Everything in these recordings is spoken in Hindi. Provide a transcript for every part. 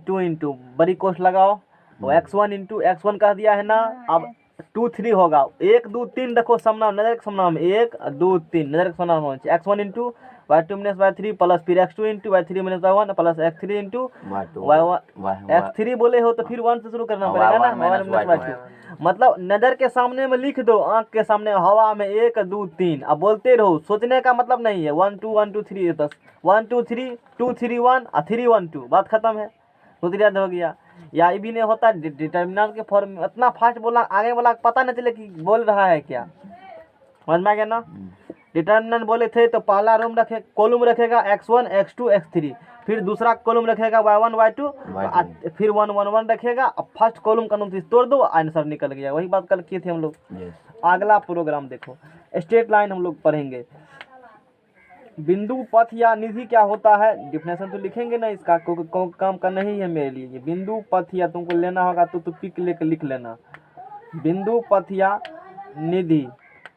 2 इंटू बड़ी कोष्ट लगाओ, वो x1 इंटू x1 कह दिया है ना। अब 2 3 होगा, 1 2 3 देखो समनाम, नजर के समनाम 1 2 3 नजर के समनाम होना चाहिए। x1 into y2 minus y3 plus फिर x2 into y3 minus y1 plus x3 into y1। x3 बोले हो तो फिर 1 से शुरू करना पड़ेगा ना, y1 माइनस y2। मतलब नजर के सामने में लिख दो, आंख के सामने हवा में 1 2 3, अब बोलते रहो, सोचने का मतलब नहीं है। 1 2 1 2 3 बस 1 2 3 2 3 1 और 3 1 2, बात खत्म है, सूत्र याद हो गया। या ये भी नहीं होता डिटर्मिनेंट के फॉर्म में, इतना फास्ट बोला आगे वाला पता नहीं चले कि बोल रहा है क्या, समझ में आ गया ना। डिटर्मिनेंट बोले थे तो पहला रूम रखे कॉलम रखेगा x1 x2 x3, फिर दूसरा कॉलम रखेगा y1 y2, फिर 1 1 1 रखेगा। अब फर्स्ट कॉलम का नोटिस तोड़ दो, आंसर निकल गया। वही बात कल किए थे हम लोग। अगला प्रोग्राम देखो, स्ट्रेट लाइन हम लोग पढ़ेंगे। बिंदु पथ या निधि क्या होता है, डिफिनेशन तो लिखेंगे ना इसका, काम करना ही है मेरे लिए। बिंदु पथ या तुमको लेना होगा तो पिक लेकर लिख लेना। बिंदु पथ या निधि,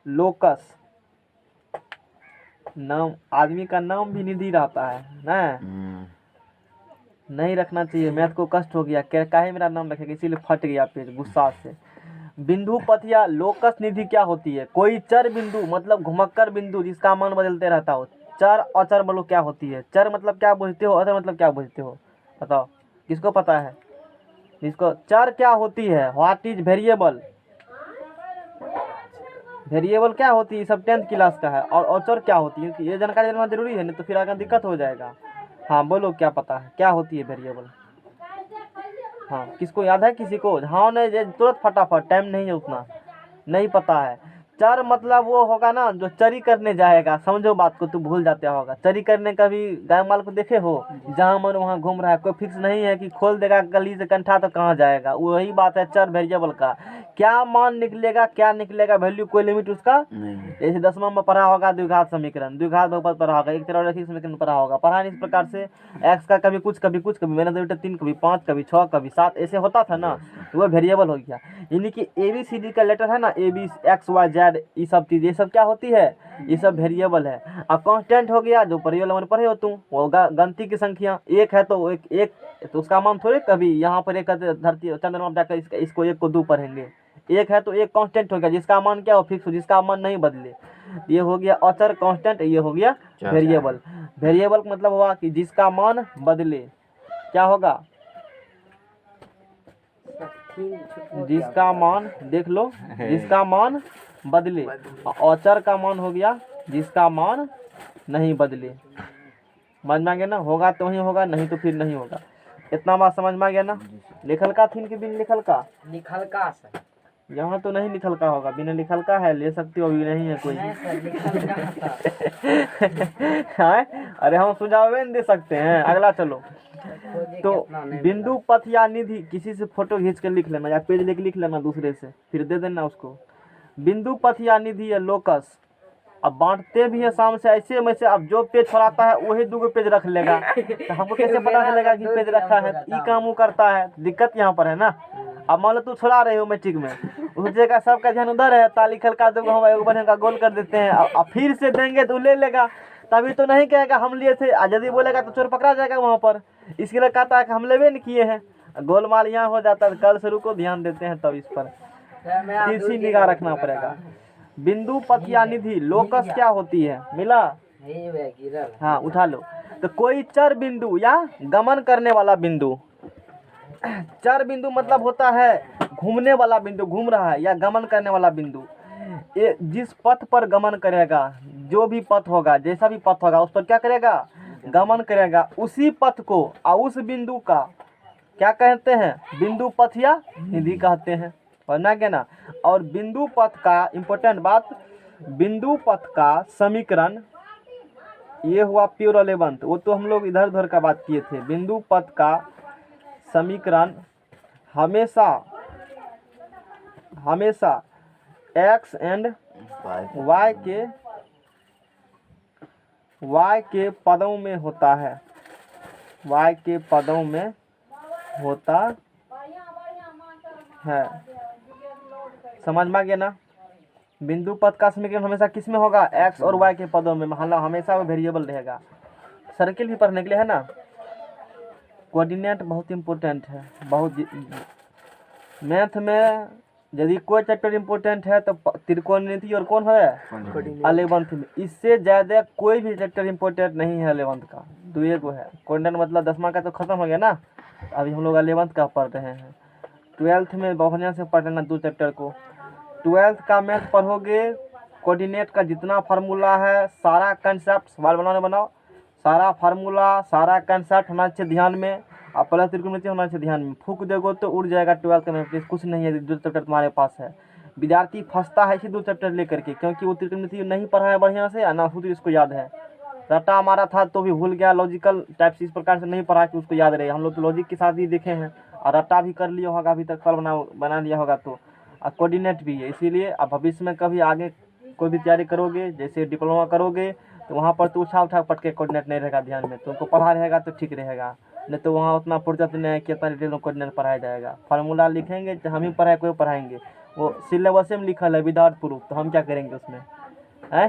लोकस, नाम, आदमी का नाम भी निधि रहता है ना, नहीं रखना चाहिए। मैथ को कष्ट हो गया, काहे मेरा नाम रखेगा, इसीलिए फट गया पेज गुस्सा से। बिंदु पथ या लोकस निधि क्या होती है, कोई चर बिंदु मतलब घुमक्कर बिंदु जिसका मान बदलते रहता हो। चर अचर बोलो क्या होती है, चर मतलब क्या बुझते हो, अचर मतलब क्या बुझते हो, बताओ किसको पता है। जिसको चर क्या होती है, व्हाट इज वेरिएबल, वेरिएबल क्या होती है, सब 10th क्लास का है। और अचर क्या होती है, ये जानकारी देना जरूरी है, नहीं तो फिर आगे दिक्कत हो जाएगा। हाँ बोलो क्या पता है, क्या होती है वेरिएबल। हाँ किसको याद है, किसी को, हाँ नहीं तुरंत फटाफट, टाइम नहीं है उतना, नहीं पता है। चर मतलब वो होगा ना जो चरी करने जाएगा, समझो बात को, तू भूल जाता होगा। चरी करने का भी गाय माल को देखे हो, जहाँ मन वहाँ घूम रहा है, कोई फिक्स नहीं है कि खोल देगा गली से कंठा तो कहाँ जाएगा। वही बात है चर वेरिएबल का, क्या मान निकलेगा क्या निकलेगा, वैल्यू कोई लिमिट उसका नहीं। जैसे 10वां में पढ़ा होगा द्विघात समीकरण, द्विघात बहुपद पढ़ा होगा, एक तरह रैखिक समीकरण पढ़ा होगा, पढ़ा इस प्रकार से एक्स का कभी कुछ कभी कुछ, कभी माइनस 3 कभी 5 कभी 6 कभी 7 ऐसे होता था ना, तो वो वेरिएबल हो गया। यानी कि ABCD का लेटर है ना, AB XYZ, ये सब चीज, ये सब क्या होती है, ये सब वेरिएबल है। अब कांस्टेंट हो गया, जो परियों में पढ़े हो तुम, वो गणती की संख्या एक है तो एक तो उसका मान थोड़े कभी यहाँ पर एक धरती चंद्रमा जाकर इसको 1 को 2 पढ़ेंगे। एक है तो एक कांस्टेंट हो गया, जिसका मान क्या हो, फिक्स हो, जिसका मान नहीं बदले। ये हो गया अचर कांस्टेंट, ये हो गया वेरिएबल। वेरिएबल का मतलब हुआ कि जिसका मान बदले, क्या होगा, जिसका मान, देख लो, जिसका मान बदले। अचर का मान हो गया जिसका मान नहीं बदले। समझ में आ गया ना, होगा तो वही होगा, नहीं तो फिर नहीं होगा। इतना बात समझ में आ गया ना। लिखल का थी कि बिन लिखल का, लिखल का सर, यहाँ तो नहीं लिखल का होगा, बिना लिखल का है, ले सकते हो, अभी नहीं है कोई। हाँ? अरे हम सुझाव नहीं दे सकते हैं। अगला चलो, तो बिंदु पथ या निधि, किसी से फोटो खींच के लिख लेना या पेज लेके लिख लेना दूसरे से, फिर दे देना उसको। बिंदु पथ या निधि या लोकस, अब बांटते भी है शाम से ऐसे में से, अब जो पेज फराता है वही 2 पेज रख लेगा, तो हमको कैसे पता चलेगा कि पेज रखा है, ये काम वो करता है। दिक्कत यहाँ पर है ना। अब मान लो तू छोड़ा रहे हो मैट्रिक में, उस जगह सबका ध्यान उधर है, तालिखल का 2 हम 1 बढ़िया का गोल कर देते हैं, अब फिर से देंगे तो ले लेगा, तभी तो नहीं कहेगा हम लिए थे। यदि बोलेगा तो चोर पकड़ा जाएगा वहाँ पर, इसके लिए कहता है कि हम लेवे नहीं किए हैं। गोलमाल यहाँ हो जाता है। कल शुरू को ध्यान देते हैं तब इस पर तीसरी निगाह रखना पड़ेगा। बिंदु पथ या निधि, लोकस क्या होती है, मिला, हाँ उठा लो। तो कोई चर बिंदु या गमन करने वाला बिंदु, चर बिंदु मतलब होता है घूमने वाला बिंदु, घूम रहा है, या गमन करने वाला बिंदु। जिस पथ पर गमन करेगा, जो भी पथ होगा, जैसा भी पथ होगा, उस पर क्या करेगा, गमन करेगा। उसी पथ को और उस बिंदु का क्या कहते हैं, बिंदु पथ या निधि कहते हैं, पढ़ना क्या ना। और बिंदु पथ का इम्पोर्टेंट बात, बिंदु पथ का समीकरण, ये हुआ प्योर 11th, वो तो हम लोग इधर उधर का बात किए थे। बिंदु पथ का समीकरण हमेशा हमेशा x एंड y के पदों में होता है, y के पदों में होता है। समझ में आ गया ना। बिंदु पथ का समीकरण हमेशा किस में होगा, x और y के पदों में, मतलब हमेशा वो वेरिएबल रहेगा। सर्किल भी पढ़ने के लिए है ना। कोऑर्डिनेट बहुत इम्पोर्टेंट है, बहुत मैथ में यदि कोई चैप्टर इम्पोर्टेंट है तो त्रिकोणमिति और कौन है 11th में। इससे ज़्यादा कोई भी चैप्टर इम्पोर्टेंट नहीं है 11th का, 2 को है। कोऑर्डिनेट मतलब 10वां का तो खत्म हो गया ना, अभी हम लोग 11th का पढ़ रहे हैं। 12th में बढ़िया से पढ़ लेना 2 चैप्टर को। 12th का मैथ पढ़ोगे, कोऑर्डिनेट का जितना फार्मूला है, सारा कंसेप्ट सवाल बनाओ, सारा फार्मूला सारा कंसेप्ट होना चाहिए ध्यान में, और प्लस त्रिकोणमिति होना चाहिए ध्यान में। फूक देगो तो उड़ जाएगा 12th का मैथ। कुछ नहीं है, 2 चैप्टर तुम्हारे पास है। विद्यार्थी फंसता है इसी 2 चैप्टर लेकर के, क्योंकि वो त्रिकोणमिति नहीं पढ़ा है बढ़िया से, ना खुद इसको याद है। रट्टा मारा था तो भी भूल गया, लॉजिकल टाइप से इस प्रकार से नहीं पढ़ा कि उसको याद रहे। हम लोग तो लॉजिक के साथ ही देखे हैं, और रट्टा भी कर लिया होगा अभी तक, कल बना लिया होगा तो। और कोऑर्डिनेट भी है, इसीलिए अब भविष्य में कभी आगे कोई भी तैयारी करोगे, जैसे डिप्लोमा करोगे, तो वहाँ पर तो उठा पट के कोऑर्डिनेट नहीं रहेगा ध्यान में। तुमको पढ़ा रहेगा तो ठीक रहेगा, नहीं तो वहाँ उतना फुर्सत नहीं है कि इतना डिटेल में कोऑर्डिनेट पढ़ाया जाएगा। फार्मूला लिखेंगे तो हम ही पढ़ाए, कोई पढ़ाएंगे। वो सिलेबस में लिखल है विदाउट प्रूफ, तो हम क्या करेंगे उसमें है?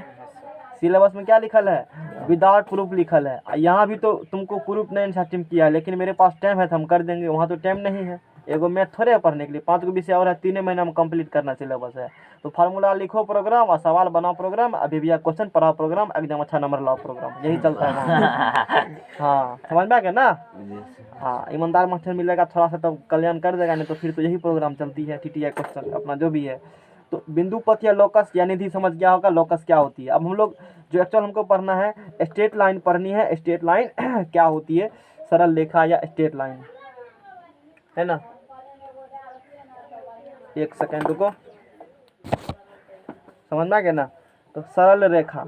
सिलेबस में क्या लिखल है? विदाउट प्रूफ लिखल है। यहाँ भी तो तुमको प्रूफ नहीं इंसर्टिम किया है, लेकिन मेरे पास टाइम है तो हम कर देंगे। वहाँ तो टाइम नहीं है, एगो मैथ थोड़े है पढ़ने के लिए, 5 गो विषय और है, 3 महीना में कंप्लीट करना सिलेबस है। तो फार्मूला लिखो प्रोग्राम, और सवाल बनाओ प्रोग्राम, अभी भी क्वेश्चन पढ़ाओ प्रोग्राम, एकदम अच्छा नंबर लाओ प्रोग्राम, यही चलता है वहाँ। हाँ समझ में आ गया ना? हाँ, ईमानदार मास्टर मिलेगा थोड़ा सा तो कल्याण कर देगा, नहीं तो फिर तो यही प्रोग्राम चलती है, TTI क्वेश्चन अपना जो भी है। तो बिंदु पथ या लोकस या निधि समझ गया होगा लोकस क्या होती है। अब हम लोग जो एक्चुअल हमको पढ़ना है, स्ट्रेट लाइन पढ़नी है। स्ट्रेट लाइन क्या होती है? सरल रेखा या स्ट्रेट लाइन, है ना? एक सेकेंड रुको, समझ में आ गया ना? तो सरल रेखा,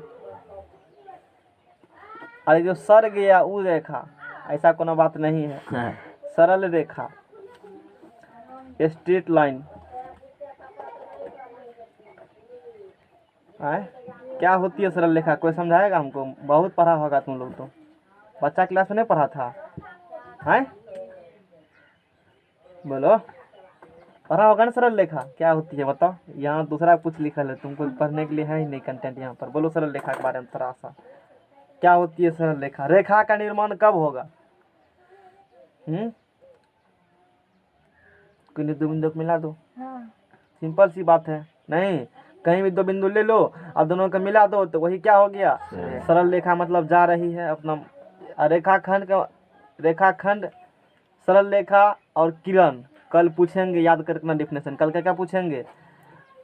अरे जो सर गया वो रेखा, ऐसा कोनो बात नहीं है। सरल रेखा, स्ट्रेट लाइन क्या होती है? सरल रेखा कोई समझाएगा हमको? बहुत पढ़ा होगा तुम लोग तो, बच्चा क्लास में नहीं पढ़ा था है? बोलो, पढ़ा होगा ना सरल रेखा क्या होती है? बताओ। यहाँ दूसरा कुछ लिखा है, तुमको पढ़ने के लिए है ही नहीं कंटेंट यहाँ पर। बोलो सरल रेखा के बारे में थोड़ा सा, क्या होती है सरल रेखा? रेखा का निर्माण कब होगा? कोई 2 बिंदु को मिला दो, सिंपल सी बात है। नहीं, कहीं भी 2 बिंदु ले लो और दोनों को मिला दो तो वही क्या हो गया? सरल रेखा। मतलब जा रही है अपना रेखाखंड का, रेखाखंड, सरल रेखा और किरण। कल पूछेंगे, याद कर अपना डिफिनेशन। कल क्या पूछेंगे?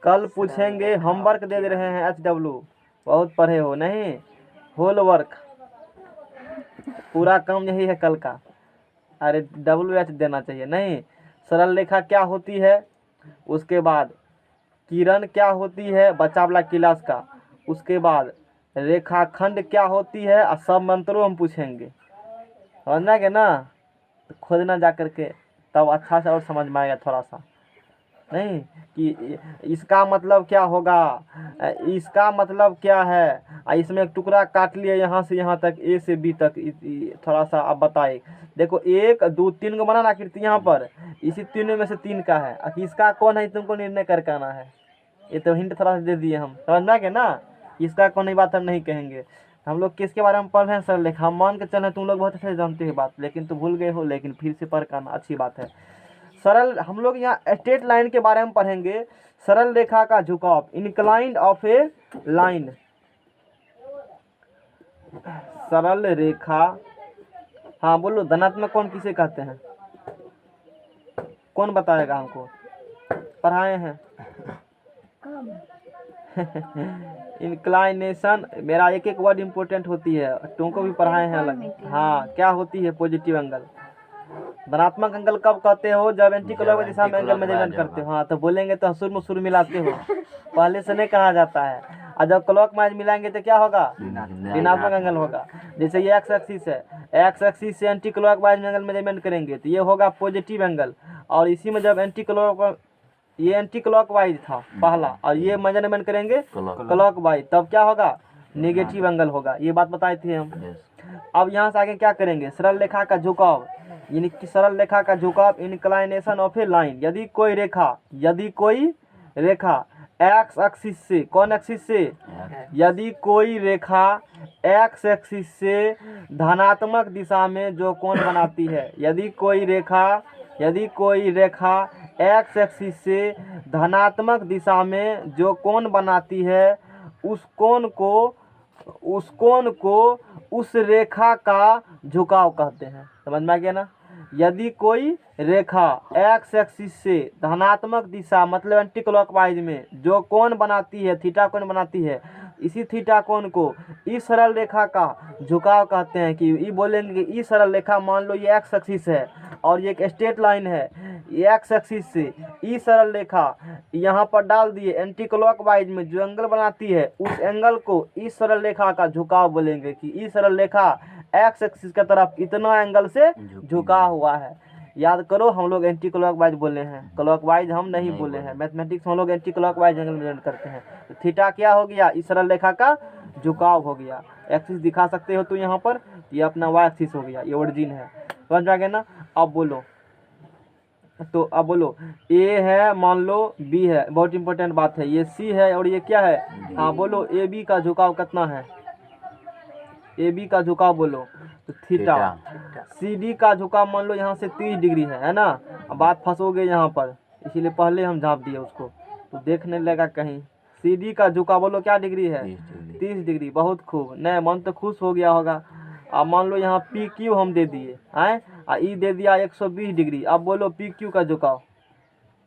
कल पूछेंगे, होमवर्क दे रहे हैं HW, बहुत पढ़े हो नहीं? होल वर्क, पूरा काम यही है कल का। अरे WH देना चाहिए नहीं। सरल रेखा क्या होती है, उसके बाद किरण क्या होती है, बच्चा वाला क्लास का, उसके बाद रेखाखंड क्या होती है, और सब मंत्रों हम पूछेंगे। समझना है ना? तो खोजना जा करके, तब अच्छा से और समझ में आएगा थोड़ा सा। नहीं कि इसका मतलब क्या होगा, इसका मतलब क्या है, इसमें एक टुकड़ा काट लिया यहाँ से यहाँ तक, A से B तक, थोड़ा सा आप बताए। देखो 1 2 3 को बनाना आकृति यहाँ पर, इसी तीनों में से 3 का है। अब इसका कौन है तुमको निर्णय करके आना है। ये तो हिंट थोड़ा सा दे दिए हम, समझ में आ गया ना? इसका कौन ही बात हम नहीं कहेंगे। हम लोग किसके बारे में पढ़ रहे हैं? सरल रेखा। हम मान के चले तुम लोग बहुत अच्छे से जानते हो बात, लेकिन तुम भूल गए हो, लेकिन फिर से पढ़ करना अच्छी बात है। सरल, हम लोग यहाँ स्ट्रेट लाइन के बारे में पढ़ेंगे। सरल रेखा का झुकाव, इंक्लाइंड ऑफ ए लाइन। सरल रेखा, हाँ बोलो, धनात्मक कोण किसे कहते हैं? कौन बताएगा हमको? पढ़ाए हैं इंक्लाइनेशन, मेरा एक एक वर्ड इंपॉर्टेंट होती है, तुमको भी पढ़ाए हैं अलग। हाँ, क्या होती है? Positive angle. धनात्मक एंगल कब कहते हो? जब एंटी क्लॉकवाइज दिशा में एंगल मेजरमेंट करते हो। हाँ, तो बोलेंगे तो सुर में सुर मिलाते हो, पहले से नहीं कहा जाता है। और जब क्लॉकवाइज मिलाएंगे तो क्या होगा? ऋणात्मक एंगल होगा। जैसे ये एक्स एक्सिस है, एक्स एक्सिस से एंटी क्लॉकवाइज एंगल मेजरमेंट करेंगे तो ये होगा पॉजिटिव एंगल। और इसी में जब एंटी क्लॉक, ये एंटी क्लॉकवाइज था पहला, और ये मेजरमेंट करेंगे क्लॉकवाइज, तब क्या होगा? नेगेटिव एंगल होगा। ये बात बताए थे हम। अब यहाँ से आगे क्या करेंगे? सरल रेखा का झुकाव, यानी कि सरल रेखा का झुकाव, इंक्लाइनेशन ऑफ ए लाइन। यदि कोई रेखा एक्स एक्सिस से, कौन एक्सिस से, यदि कोई रेखा एक्स एक्सिस से धनात्मक दिशा में जो कोण बनाती है, यदि कोई रेखा एक्स एक्सिस से धनात्मक दिशा में जो कोण बनाती है, उस कोण को उस रेखा का झुकाव कहते हैं। समझ में आ गया ना। यदि कोई रेखा एक्स एक्सिस से धनात्मक दिशा मतलब एंटी क्लॉकवाइज में जो कोण बनाती है, थीटा कोण बनाती है, इसी थीटा कोण को इस सरल रेखा का झुकाव कहते हैं। कि ये बोलेंगे कि इस सरल रेखा, मान लो ये एक्स एक्सिस है और ये एक स्ट्रेट लाइन है, ये एक्स एक्सिस से इस सरल रेखा यहाँ पर डाल दिए, एंटी क्लॉकवाइज में जो एंगल बनाती है उस एंगल को इस सरल रेखा का झुकाव बोलेंगे। कि इस सरल रेखा एक्स एक्सिस की तरफ इतना एंगल से झुका हुआ है। याद करो, हम लोग एंटी क्लॉकवाइज बोले हैं, क्लॉकवाइज हम नहीं बोले हैं। मैथमेटिक्स हम लोग एंटी क्लॉकवाइज एंगल मेजर करते हैं। तो थीटा क्या हो गया, इस सरल रेखा का झुकाव हो गया। एक्सिस दिखा सकते हो तो यहाँ पर ये अपना वाई एक्सिस हो गया, ये ओरिजिन है। समझ में आ गया ना। अब बोलो, तो अब बोलो, ए है मान लो, बी है, बहुत इंपॉर्टेंट बात है, ये सी है और ये क्या है, हाँ बोलो, ए बी का झुकाव कितना है, ए बी का झुकाव बोलो, तो थीटा। सी डी का झुकाव मान लो यहाँ से 30 डिग्री है ना। अब बात फंसोगे यहाँ पर, इसीलिए पहले हम झाँप दिए उसको, तो देखने लगा कहीं। सी डी का झुकाव बोलो क्या डिग्री है, 30 डिग्री। बहुत खूब, नहीं मन तो खुश हो गया होगा। अब मान लो यहाँ पी क्यू हम दे दिए हैं, ई दे दिया 120 डिग्री। अब बोलो पी क्यू का झुकाव,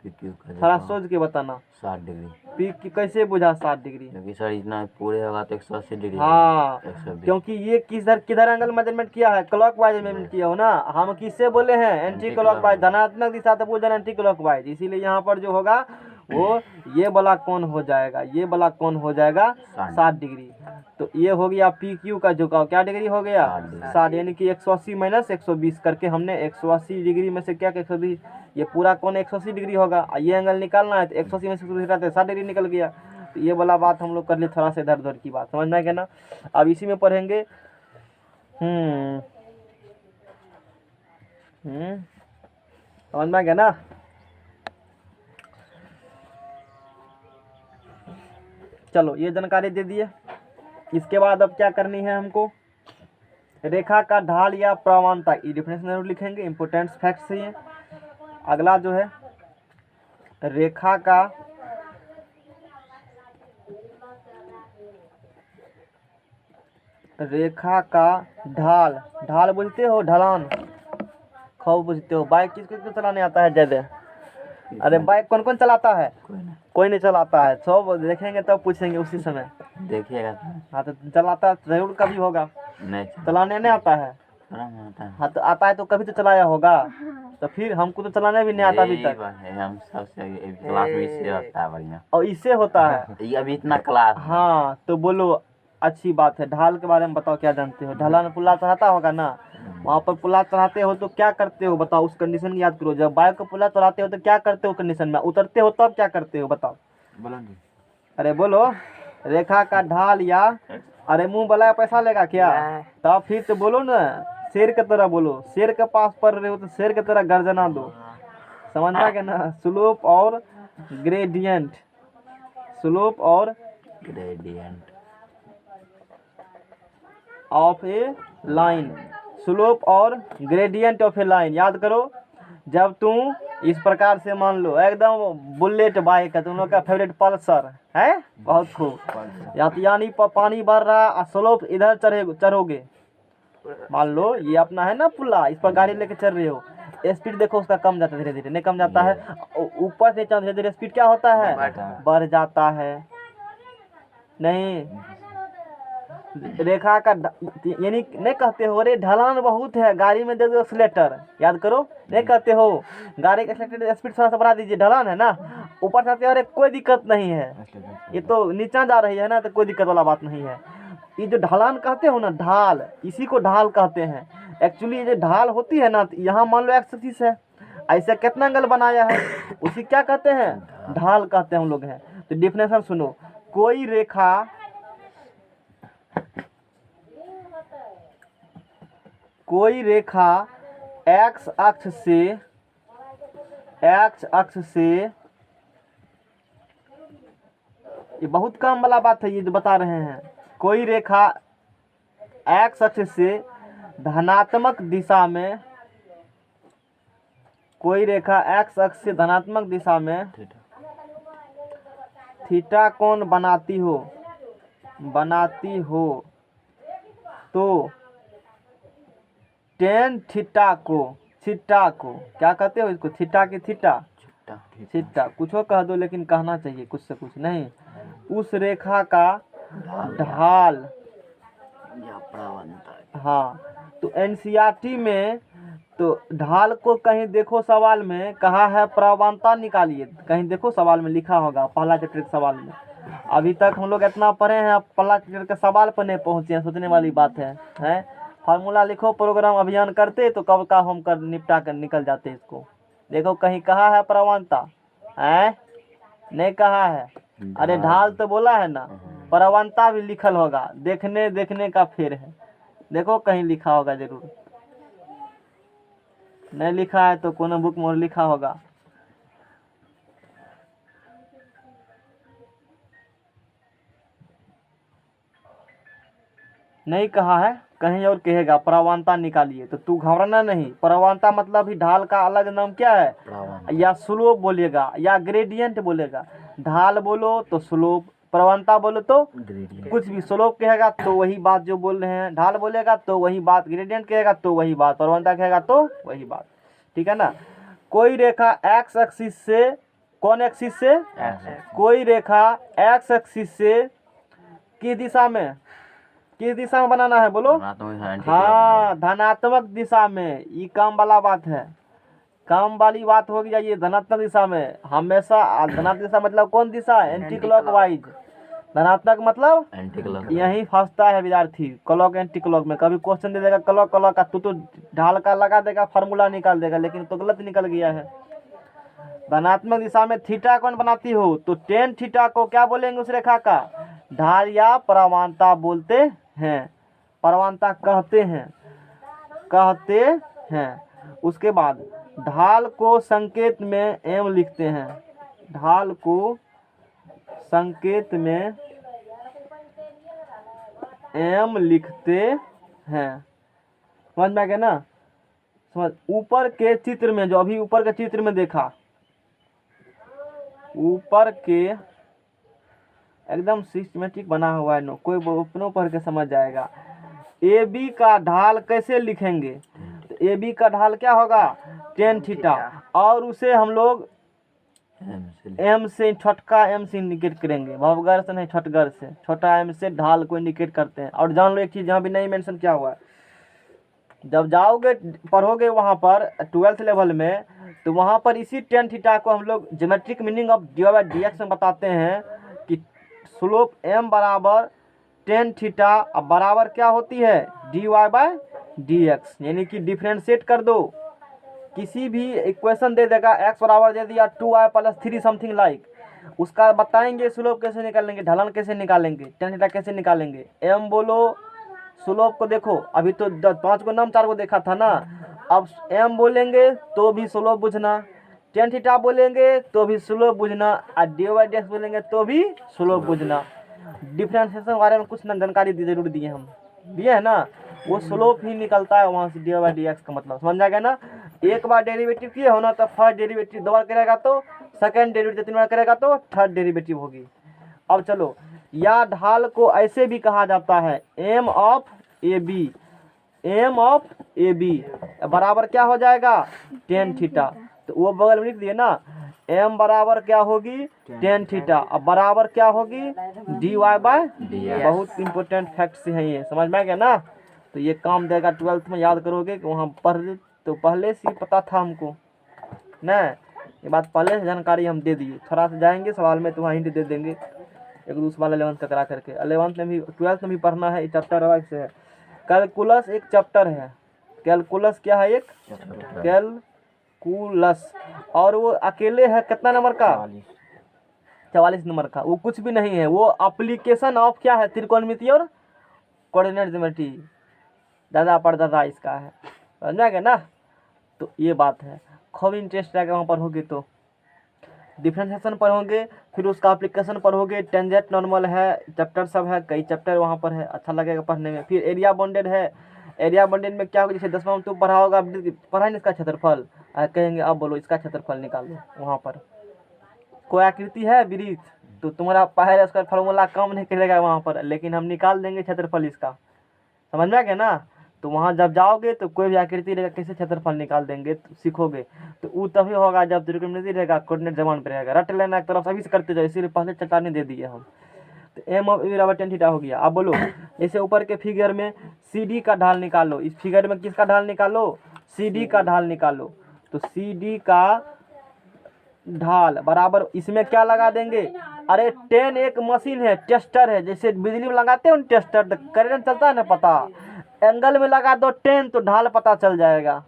थोड़ा सोच के बताना। 60 डिग्री। पी क्यू कैसे बुझा 60 डिग्री, क्योंकि सर इतना पूरे होगा तो 180 डिग्री। हाँ, 120। क्योंकि ये किधर एंगल मेजरमेंट किया है, क्लॉकवाइज मेजरमेंट किया हो ना। हम किससे बोले हैं, एंटी क्लॉकवाइज, धनात्मक दिशा तो बोल एंटी क्लॉकवाइज। इसीलिए यहाँ पर जो होगा वो ये वाला कोण हो जाएगा, ये वाला कोण हो जाएगा 60 डिग्री। तो ये हो गया पी क्यू का झुकाव, क्या डिग्री हो गया, 60, यानी कि 180 माइनस 120 करके हमने 180 डिग्री में से क्या 120, ये पूरा कोण 180 डिग्री होगा। ये एंगल निकालना है तो 180 में से 120 घटाते 60 डिग्री निकल गया। तो ये वाला बात हम लोग कर ले, थोड़ा सा इधर उधर की बात, समझना है क्या ना। अब इसी में पढ़ेंगे समझ में आ गया ना। चलो ये जानकारी दे दिए। इसके बाद अब क्या करनी है हमको, रेखा का ढाल या प्रवणता, ये डिफरेंस जरूर लिखेंगे, इंपोर्टेंट फैक्ट्स है। अगला जो है रेखा का ढाल, ढाल बुझते हो, ढलान खूब बुझते हो। बाइक किसको चलाने आता है ज्यादा, अरे बाइक कौन कौन चलाता है, कोई नहीं चलाता है। सब देखेंगे तब पूछेंगे उसी समय, देखिएगा। हाँ तो चलाता जरूर कभी होगा, नहीं चलाने नहीं आता है, हाँ तो आता है तो कभी तो चलाया होगा। तो फिर हमको तो चलाने भी नहीं आता अभी तक, हम सबसे क्लास में इससे होता है बढ़िया, और इससे होता है ये अभी इतना क्लास। हाँ तो बोलो, अच्छी बात है। ढाल के बारे में बताओ, क्या जानते हो, ढलान पुल्ला चढ़ाता होगा ना, वहाँ पर पुल्ला चढ़ाते हो तो क्या करते हो बताओ, उस कंडीशन याद करो। जब बाइक को पुल्ला चढ़ाते हो तो क्या करते हो कंडीशन में, उतरते हो तब क्या करते हो बताओ, अरे बोलो। रेखा का ढाल या, अरे मुंह बनाया पैसा लेगा क्या, तब फिर तो बोलो ना, शेर की तरह बोलो, शेर के पास पढ़ रहे हो तो शेर की तरह गर्जना दो, समझना क्या ना। स्लोप और ग्रेडियंट, स्लोप और gradient of A line, slope और ग्रेडियंट ऑफ ए लाइन, याद करो। जब तुम इस प्रकार से मान लो एकदम बुलेट बाइक है, तुम लोग का फेवरेट पल्सर है, बहुत खूब, यानी पानी भर रहा और स्लोप इधर चढ़ोगे, मान लो ये अपना है ना पुल्ला, इस पर गाड़ी लेके चल रहे हो, स्पीड देखो उसका कम जाता है, धीरे धीरे नहीं कम जाता है, ऊपर से धीरे धीरे स्पीड क्या होता है, बढ़ जाता है। नहीं, रेखा का यानी नहीं कहते हो अरे ढलान बहुत है, गाड़ी में दे दो एक्सीलेटर, याद करो, नहीं कहते हो गाड़ी का एक्सीलेटर स्पीड थोड़ा सा बढ़ा दीजिए, ढलान है ना, ऊपर से अरे कोई दिक्कत नहीं है, ये तो नीचा जा रही है ना, तो कोई दिक्कत वाला बात नहीं है। ये जो ढलान कहते हो ना, ढाल, इसी को ढाल कहते हैं। एक्चुअली ये जो ढाल होती है ना, यहाँ मान लो एक्स एक्सिस है, ऐसा कितना एंगल बनाया है, उसी क्या कहते हैं, ढाल कहते हैं हम लोग हैं। तो डिफिनेशन सुनो, कोई रेखा एक्स अक्ष से ये बहुत काम वाला बात है ये जो बता रहे हैं। कोई रेखा एक्स अक्ष से धनात्मक दिशा में, कोई रेखा एक्स अक्ष से धनात्मक दिशा में थीटा कोण बनाती हो तो टेन थीटा को क्या कहते हो इसको, थीटा की थीटा कुछ हो कह दो, लेकिन कहना चाहिए कुछ से कुछ नहीं, उस रेखा का ढाल। या प्रवणता। हाँ, तो एनसीईआरटी में तो ढाल को कहीं देखो सवाल में कहा है प्रवणता निकालिए, कहीं देखो सवाल में लिखा होगा पहला चैप्टर के सवाल में। अभी तक हम लोग इतना पढ़े हैं, पहला चैप्टर के सवाल पर नहीं पहुंचे हैं, सोचने वाली बात है? फार्मूला लिखो, प्रोग्राम अभियान करते तो कब का हम कर निपटा कर निकल जाते इसको। देखो कहीं कहा है प्रवणता है? नहीं कहा है। अरे ढाल तो बोला है ना, प्रवणता भी लिखल होगा, देखने का फेर है। देखो कहीं लिखा होगा जरूर, नहीं लिखा है तो कोनो बुक में लिखा होगा। नहीं कहा है, कहीं और कहेगा प्रवणता निकालिए, तो तू घबराना नहीं। प्रवणता मतलब ही ढाल का अलग नाम क्या है, या स्लोप बोलेगा या ग्रेडियंट बोलेगा। ढाल बोलो तो स्लोप, प्रवणता बोलो तो कुछ भी। स्लोप कहेगा तो वही बात जो बोल रहे हैं, ढाल बोलेगा तो वही बात, ग्रेडियंट कहेगा तो वही बात, प्रवणता कहेगा तो वही बात। ठीक है ना। कोई रेखा एक्स एक्सिस से, कौन एक्सिस से, कोई रेखा एक्स एक्सिस से किस दिशा में, किस दिशा में बनाना है बोलो? हाँ, धनात्मक दिशा में। ये काम वाला बात है, काम वाली बात हो गया ये धनात्मक दिशा में। हमेशा धनात्मक दिशा मतलब कौन दिशा, एंटी क्लॉकवाइज। धनात्मक मतलब एंटी क्लॉक। यही फंसता है विद्यार्थी, क्लॉक एंटी क्लॉक में। कभी क्वेश्चन दे देगा क्लॉक का, तो ढाल का लगा देगा, फार्मूला निकाल देगा, लेकिन तो गलत निकल गया है। धनात्मक दिशा में थीटा कौन बनाती हो, तो टेन थीटा को क्या बोलेंगे, उस रेखा का ढाल या प्रवणता बोलते हैं, प्रवणता कहते हैं। उसके बाद ढाल को संकेत में एम लिखते हैं, ढाल को संकेत में एम लिखते हैं। समझ में आ गया ना? समझ। ऊपर के चित्र में, जो अभी ऊपर के चित्र में देखा, ऊपर के एकदम सिस्टमेटिक बना हुआ है, नो कोई अपनों पढ़ के समझ जाएगा। ए बी का ढाल कैसे लिखेंगे, तो ए बी का ढाल क्या होगा, टेन थीटा, और उसे हम लोग एम से, छोटका एम से इंडिकेट करेंगे, भवगर से नहीं, छोटगर से, छोटा एम से ढाल को इंडिकेट करते हैं। और जान लो एक चीज यहाँ भी नहीं मेंशन किया हुआ है, जब जाओगे पढ़ोगे वहाँ पर 12th लेवल में, तो वहाँ पर इसी टेन थीटा को हम लोग geometric meaning of D Y by D X में बताते हैं कि स्लोप एम बराबर टेन थीटा अब बराबर क्या होती है, D Y by D X. यानी कि डिफ्रेंशिएट कर दो, किसी भी इक्वेशन दे देगा, एक्स बराबर दे दिया 2i + 3 समथिंग लाइक, उसका बताएंगे स्लोप कैसे निकालेंगे, ढलान कैसे निकालेंगे, टेन थीटा कैसे निकालेंगे। एम बोलो, स्लोप को देखो, अभी तो 5 को नाम 4 को देखा था ना, अब एम बोलेंगे तो भी स्लोप बुझना, टेन थीटा बोलेंगे तो भी स्लोप बुझना, और डी वाई डी एक्स बोलेंगे तो भी स्लोप बुझना। डिफ्रेंशिएशन बारे में कुछ ना जानकारी जरूर दिए हम, दिए है ना, वो स्लोप ही निकलता है वहाँ से, डी वाई डी एक्स का मतलब समझ आ गया ना। एक बार डेरिवेटिव किए हो ना, तो फर्स्ट डेरिवेटिव 2 बार करेगा तो सेकंड डेरिवेटिव 3 बार करेगा तो थर्ड डेरिवेटिव होगी। अब चलो, या ढाल को ऐसे भी कहा जाता है M of A B, M of A B बराबर क्या हो जाएगा, टेन थीटा। तो वो बगल में लिख दिए ना, एम बराबर क्या होगी, टेन थीटा, अब बराबर क्या होगी, डी वाई बाई डी। बहुत इंपॉर्टेंट फैक्ट्स हैं ये, समझ में आ गया ना। तो ये काम देगा 12th में, याद करोगे कि वहाँ पढ़, तो पहले से ही पता था हमको ना, ये बात पहले से जानकारी हम दे दिए। थोड़ा सा जाएंगे सवाल में तो वहाँ हिंट दे देंगे, एक दूसरा वाला 11th का करा करके। 11th में भी 12th में भी पढ़ना है, चैप्टर अलग से है। कैलकुलस एक चैप्टर है, कैलकुलस क्या है, एक कैलकुलस, और वो अकेले है कितना नंबर का, 44 नंबर का। वो कुछ भी नहीं है, वो एप्लीकेशन ऑफ क्या है, त्रिकोणमिति और कोऑर्डिनेट ज्योमेट्री, दादा परदादा इसका है, समझ में आ गया ना। तो ये बात है, खूब इंटरेस्ट आएगा वहाँ पर होगी तो। डिफरेंशिएशन पढ़ोगे, फिर उसका एप्लीकेशन पढ़ोगे, टेंजेंट नॉर्मल है, चैप्टर सब है, कई चैप्टर वहाँ पर है, अच्छा लगेगा पढ़ने में। फिर एरिया बाउंडेड है, एरिया बाउंडेड में क्या होगा, जैसे 10वां में तुम पढ़ा होगा, पढ़ा नहीं इसका क्षेत्रफल, कहेंगे अब बोलो इसका क्षेत्रफल निकालो। वहाँ पर कोई आकृति है वृत्त, तो तुम्हारा पहले उसका फॉर्मूला काम नहीं करेगा वहाँ पर, लेकिन हम निकाल देंगे क्षेत्रफल इसका, समझ में आ गया ना। तो वहाँ जब जाओगे तो कोई भी आकृति रहेगा, कैसे क्षेत्रफल निकाल देंगे तो सीखोगे। तो वो तभी होगा जब त्रिकोणमिति रहेगा, कोऑर्डिनेट जबान पे रहेगा, रट लेना एक तरफ, अभी से करते जाओ, इसीलिए पहले चेतावनी दे दिए हम। तो एम ऑफ ए बराबर tan थीटा हो गया। अब बोलो, ऐसे ऊपर के फिगर में सी डी का ढाल निकालो, इस फिगर में किसका ढाल निकालो, सी डी का ढाल निकालो। तो सी डी का ढाल बराबर इसमें क्या लगा देंगे, अरे टेन एक मशीन है, टेस्टर है, जैसे बिजली में लगाते हो टेस्टर, तो करंट चलता है ना पता, एंगल में लगा दो 10 तो ढाल पता चल जाएगा।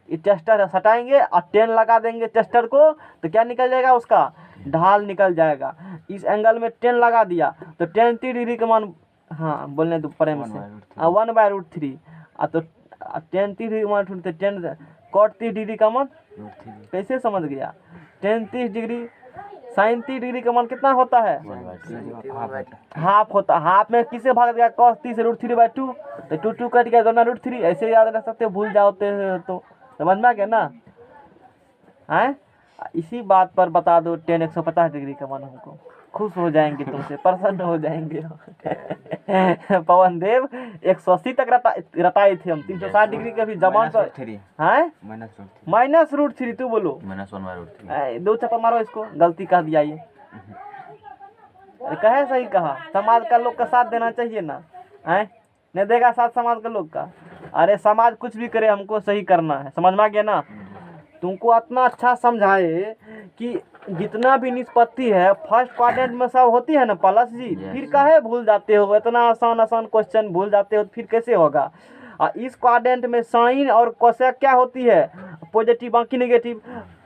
ये टेस्टर है, सटाएंगे और 10 लगा देंगे टेस्टर को, तो क्या निकल जाएगा, उसका ढाल निकल जाएगा। इस एंगल में 10 लगा दिया तो 10 डिग्री का मान, हाँ बोलने तो प्रेम से, 1/√3, तो 10 डिग्री मान 10 cot 30 डिग्री का मान कैसे समझ गया, 10 30 डिग्री sin 30 डिग्री का मान कितना होता है, हाफ होता, हाफ में किसे भाग दिया, cos 30 √3/2, तो 2 कट गया, दोनों √3, ऐसे याद रख सकते हो, भूल जाते तो समझ में आ गया ना है। इसी बात पर बता दो 10 150 डिग्री का मान, हमको खुश हो जाएंगे, तुमसे प्रसन्न हो जाएंगे। पवन देव 180 तक रटाए थे हम, 360 डिग्री के भी जबान पर है, -√3, तू बोलो -1/√3, 2 चप्पा मारो इसको, गलती कह दिया ये, कहे सही कहा, समाज का लोग का साथ देना चाहिए ना, है नहीं देगा साथ समाज का लोग का, अरे समाज कुछ भी करे हमको सही करना है, समझ में आ गया ना। तुमको इतना अच्छा समझाए कि जितना भी निष्पत्ति है फर्स्ट क्वाड्रेंट में सब होती है ना प्लस जी, फिर काहे भूल जाते हो, इतना आसान आसान क्वेश्चन भूल जाते हो, फिर कैसे होगा। इस क्वाड्रेंट में साइन और कोसेक क्या होती है, पॉजिटिव बाकी नेगेटिव।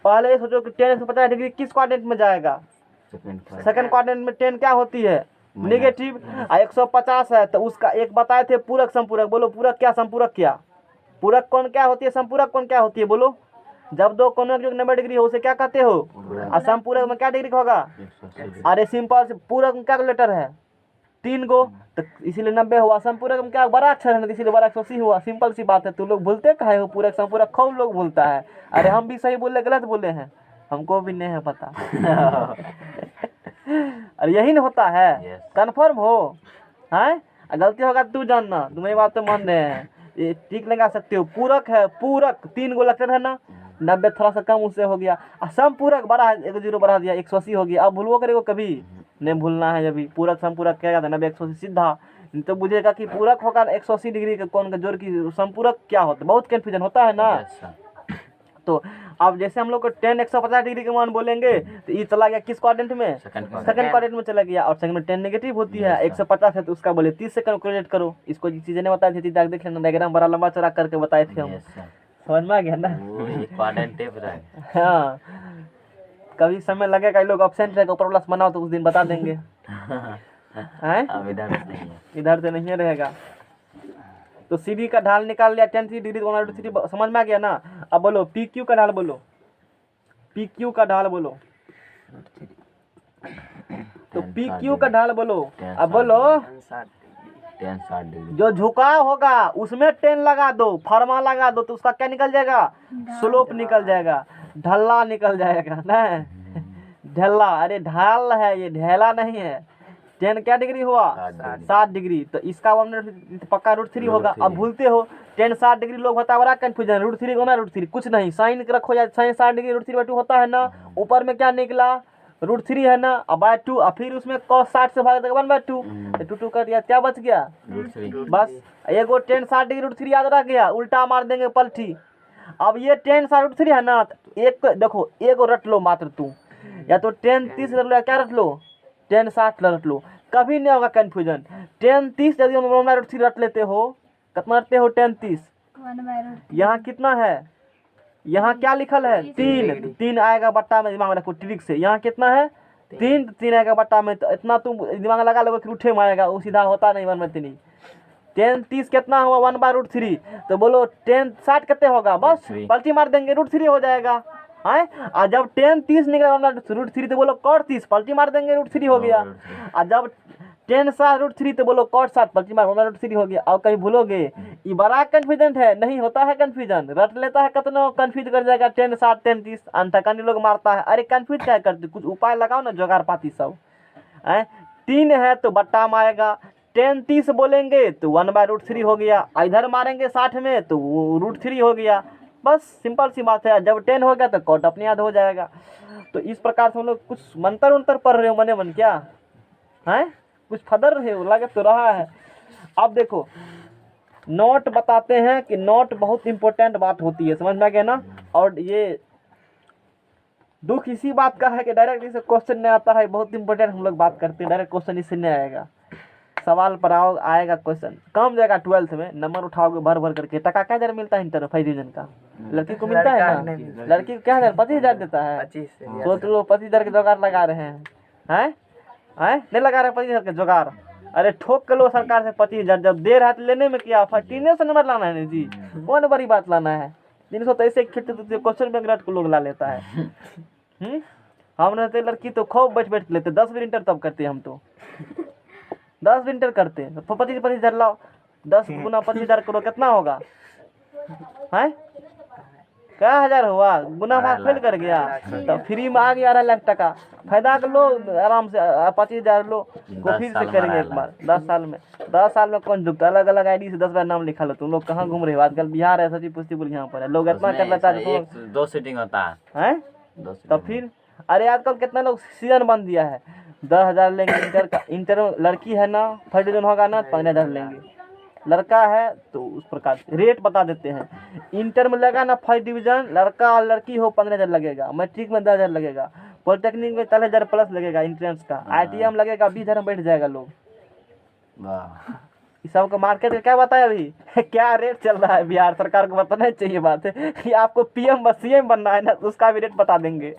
पहले सोचो कि 10 150 डिग्री किस क्वाड्रेंट में जाएगा, सेकंड क्वाड्रेंट में 10 क्या होती है, नेगेटिव। 150 है तो उसका एक बताए थे पूरक संपूरक, बोलो पूरक क्या संपूरक क्या, पूरक कौन क्या होती है, संपूरक कौन क्या होती है, बोलो। जब दो कोनों की 90 डिग्री हो उसे क्या कहते हो, और संपूरक में क्या डिग्री का होगा, अरे सिंपल से, पूरक में क्या लेटर है 3 गो, तो इसीलिए 90 हुआ। संपूरक में क्या बड़ा अक्षर है ना, इसीलिए बड़ा 180 हुआ, सिंपल सी बात है। तू लोग भूलते काहे हो, पूरक संपूरक खूब लोग भूलता है, अरे हम भी सही बोले गलत बोले हैं, हमको भी नहीं है पता। अरे यही न होता है, कन्फर्म हो है, गलती होगा तू जानना, तुम्हारी बात तो मान रहे हैं, ये ठीक लगा सकते हो। पूरक है, पूरक 3 गो लेटर है ना, 90 थोड़ा सा कम उससे हो गया, संपूरक बड़ा है, 1 0 बढ़ा दिया 180 हो गया। अब भूलवो करेगो कभी नहीं भूलना है, अभी पूरक संपूरक क्या याद है, 90 180 सीधा, तो बुझेगा कि पूरक होगा 180 डिग्री का कौन का जोड़ की संपूरक क्या होता है, बहुत कंफ्यूजन होता है ना। तो अब जैसे हम लोग को 10 150 डिग्री के मान बोलेंगे तो ये चला गया किस क्वाड्रेंट में, सेकंड क्वाड्रेंट में चला गया, और सेकंड में 10 नेगेटिव होती है, 150 है तो उसका बोले 30 से कैलकुलेट करो। इसको चीजें नहीं बताई थी, देख लेना डायग्राम बड़ा लंबा चौड़ा करके बताए थे हम, समझ में आ गया ना। हाँ कभी समय लगेगा, लोग एब्सेंट रहेगा, ऊपर प्लस बनाओ तो उस दिन बता देंगे। इधर से नहीं रहेगा। तो सीडी का ढाल निकाल लिया 10 डिग्री 1/3, समझ में आ गया ना। अब बोलो पी क्यू का ढाल बोलो, पी क्यू का ढाल बोलो, तो पी क्यू का ढाल बोलो। अब बोलो 10 जो झुकाव होगा उसमें 10 लगा दो, फरमा लगा दो, तो उसका क्या निकल जाएगा, स्लोप निकल जाएगा, ढल्ला निकल जाएगा ना, ढल्ला। अरे ढाल है ये, ढेला नहीं है। 10 क्या डिग्री हुआ, 60 डिग्री, तो इसका पक्का √3 होगा। अब भूलते हो 10 60 डिग्री लोग होता है, बड़ा कंफ्यूजन, √3 होना √3 कुछ नहीं, साइन रखो या साइन 60 डिग्री √3/2 होता है ना, ऊपर में क्या निकला √3 है ना, अब 2, और फिर उसमें cos 60 से भाग देगा 1/2, तो 2 कर दिया, क्या बच गया बस एगो 10 60 डिग्री √3 याद रह गया, उल्टा मार देंगे पलटी। अब ये 10 60 √3 है ना, एक देखो एगो रट लो मात्र तू, या तो 10 30 रट लो, या क्या रट लो 10 60 रट लो, कभी नहीं होगा कंफ्यूजन। 10 30 यदि हम 1/√3 रट लेते हो, कितना रटते हो 10 30, यहाँ कितना है, यहाँ क्या लिखल है 3 आएगा बट्टा में, दिमाग में रखो ट्रिक से, यहाँ कितना है 3 आएगा बट्टा में, तो इतना तुम दिमाग लगा लो कि उठे में आएगा, वो सीधा होता नहीं 1 में 3। 10 30 कितना हुआ 1/√3, तो बोलो 10 60 कितने होगा, बस पलटी मार देंगे √3 हो जाएगा। हैं। और जब 10-30 निकला √3 तो बोलो cot 30, पलटी मार देंगे √3 हो गया। और जब 10-7 √3 तो बोलो cot 7, पलटी मार √3 हो गया। और कहीं भूलोगे ये बड़ा कन्फ्यूजन है, नहीं होता है कन्फ्यूजन, रट लेता है कतनो कन्फ्यूज कर जाएगा 10-7 10-30 अंतकानी लोग मारता है। अरे कन्फ्यूज क्या करते, कुछ उपाय लगाओ ना जुगाड़ पाती सब हैं। 3 है तो बट्टा में आएगा, 10-30 बोलेंगे तो 1/√3 हो गया, इधर मारेंगे 60 में तो वो √3 हो गया। बस सिंपल सी बात है। जब 10 हो गया तो कॉट अपने याद हो जाएगा। तो इस प्रकार से हम लोग कुछ मंत्र उन्तर पढ़ रहे हो मने मन क्या हैं, कुछ फदर रहे हो लगे तो रहा है। अब देखो नोट बताते हैं कि नोट बहुत इंपॉर्टेंट बात होती है, समझ में आ गया ना। और ये दुख इसी बात का है कि डायरेक्ट इसे क्वेश्चन नहीं आता है, बहुत इंपॉर्टेंट हम लोग बात करते हैं, डायरेक्ट क्वेश्चन इससे नहीं आएगा। सवाल पर आओ आएगा क्वेश्चन, कम जाएगा 12th में, नंबर उठाओगे भर भर करके। टका क्या हजार मिलता है इंटर फर्स्ट डिवीजन का, लड़की को मिलता है ना, लड़की को क्या हजार 25,000 देता है। सोच लो 25,000 के जुगाड़ लगा रहे हैं, हैं नहीं लगा रहे 25,000 के जुगाड़। अरे ठोक के लो सरकार से 25,000, जब दे रहा है तो लेने में क्या, 13 से नंबर लाना है जी, कौन बड़ी बात लाना है। 323 खेलते तो क्वेश्चन में ग्रेड को लोग ला लेता है। हम रहते लड़की तो खूब बैठ बैठ लेते, 10 मिनट इंटर तब करते हम तो 10 इंटर करते तो 25,000 लाओ, 10 गुना 25,000 करो कितना होगा है, क्या हजार हुआ, गुना भाग फेल कर गया तो फ्री में आ गया 2.5 लाख टका। फायदा कर लो आराम से, 25,000 लो को फिर से करेंगे एक बार 10 साल में। 10 साल में कौन झुकता, अलग अलग आईडी से 10 बार नाम लिखा लो। तुम लोग कहाँ घूम रहे हो आजकल, बिहार है सची पुष्टिपुर यहाँ पर है, लोग इतना कर लेता है 2 सीटिंग होता है। तो फिर अरे आजकल कितना लोग सीजन बन दिया है, 10,000 लेंगे इंटर का, इंटर लड़की है ना फर्स्ट डिवीजन होगा ना 15,000 लेंगे, लड़का है तो उस प्रकार से रेट बता देते हैं। इंटर में लगा ना फर्स्ट डिवीजन, लड़का और लड़की हो 15,000 लगेगा, मैट्रिक में 10,000 लगेगा, पॉलिटेक्निक में 40,000 प्लस लगेगा इंट्रेंस का, ITI में लगेगा 20,000 में बैठ जाएगा लोग। इस सब को मार्केट का क्या बताया अभी क्या रेट चल रहा है, बिहार सरकार को बताना चाहिए बात है कि आपको PM बस CM बनना है ना तो उसका भी रेट बता देंगे।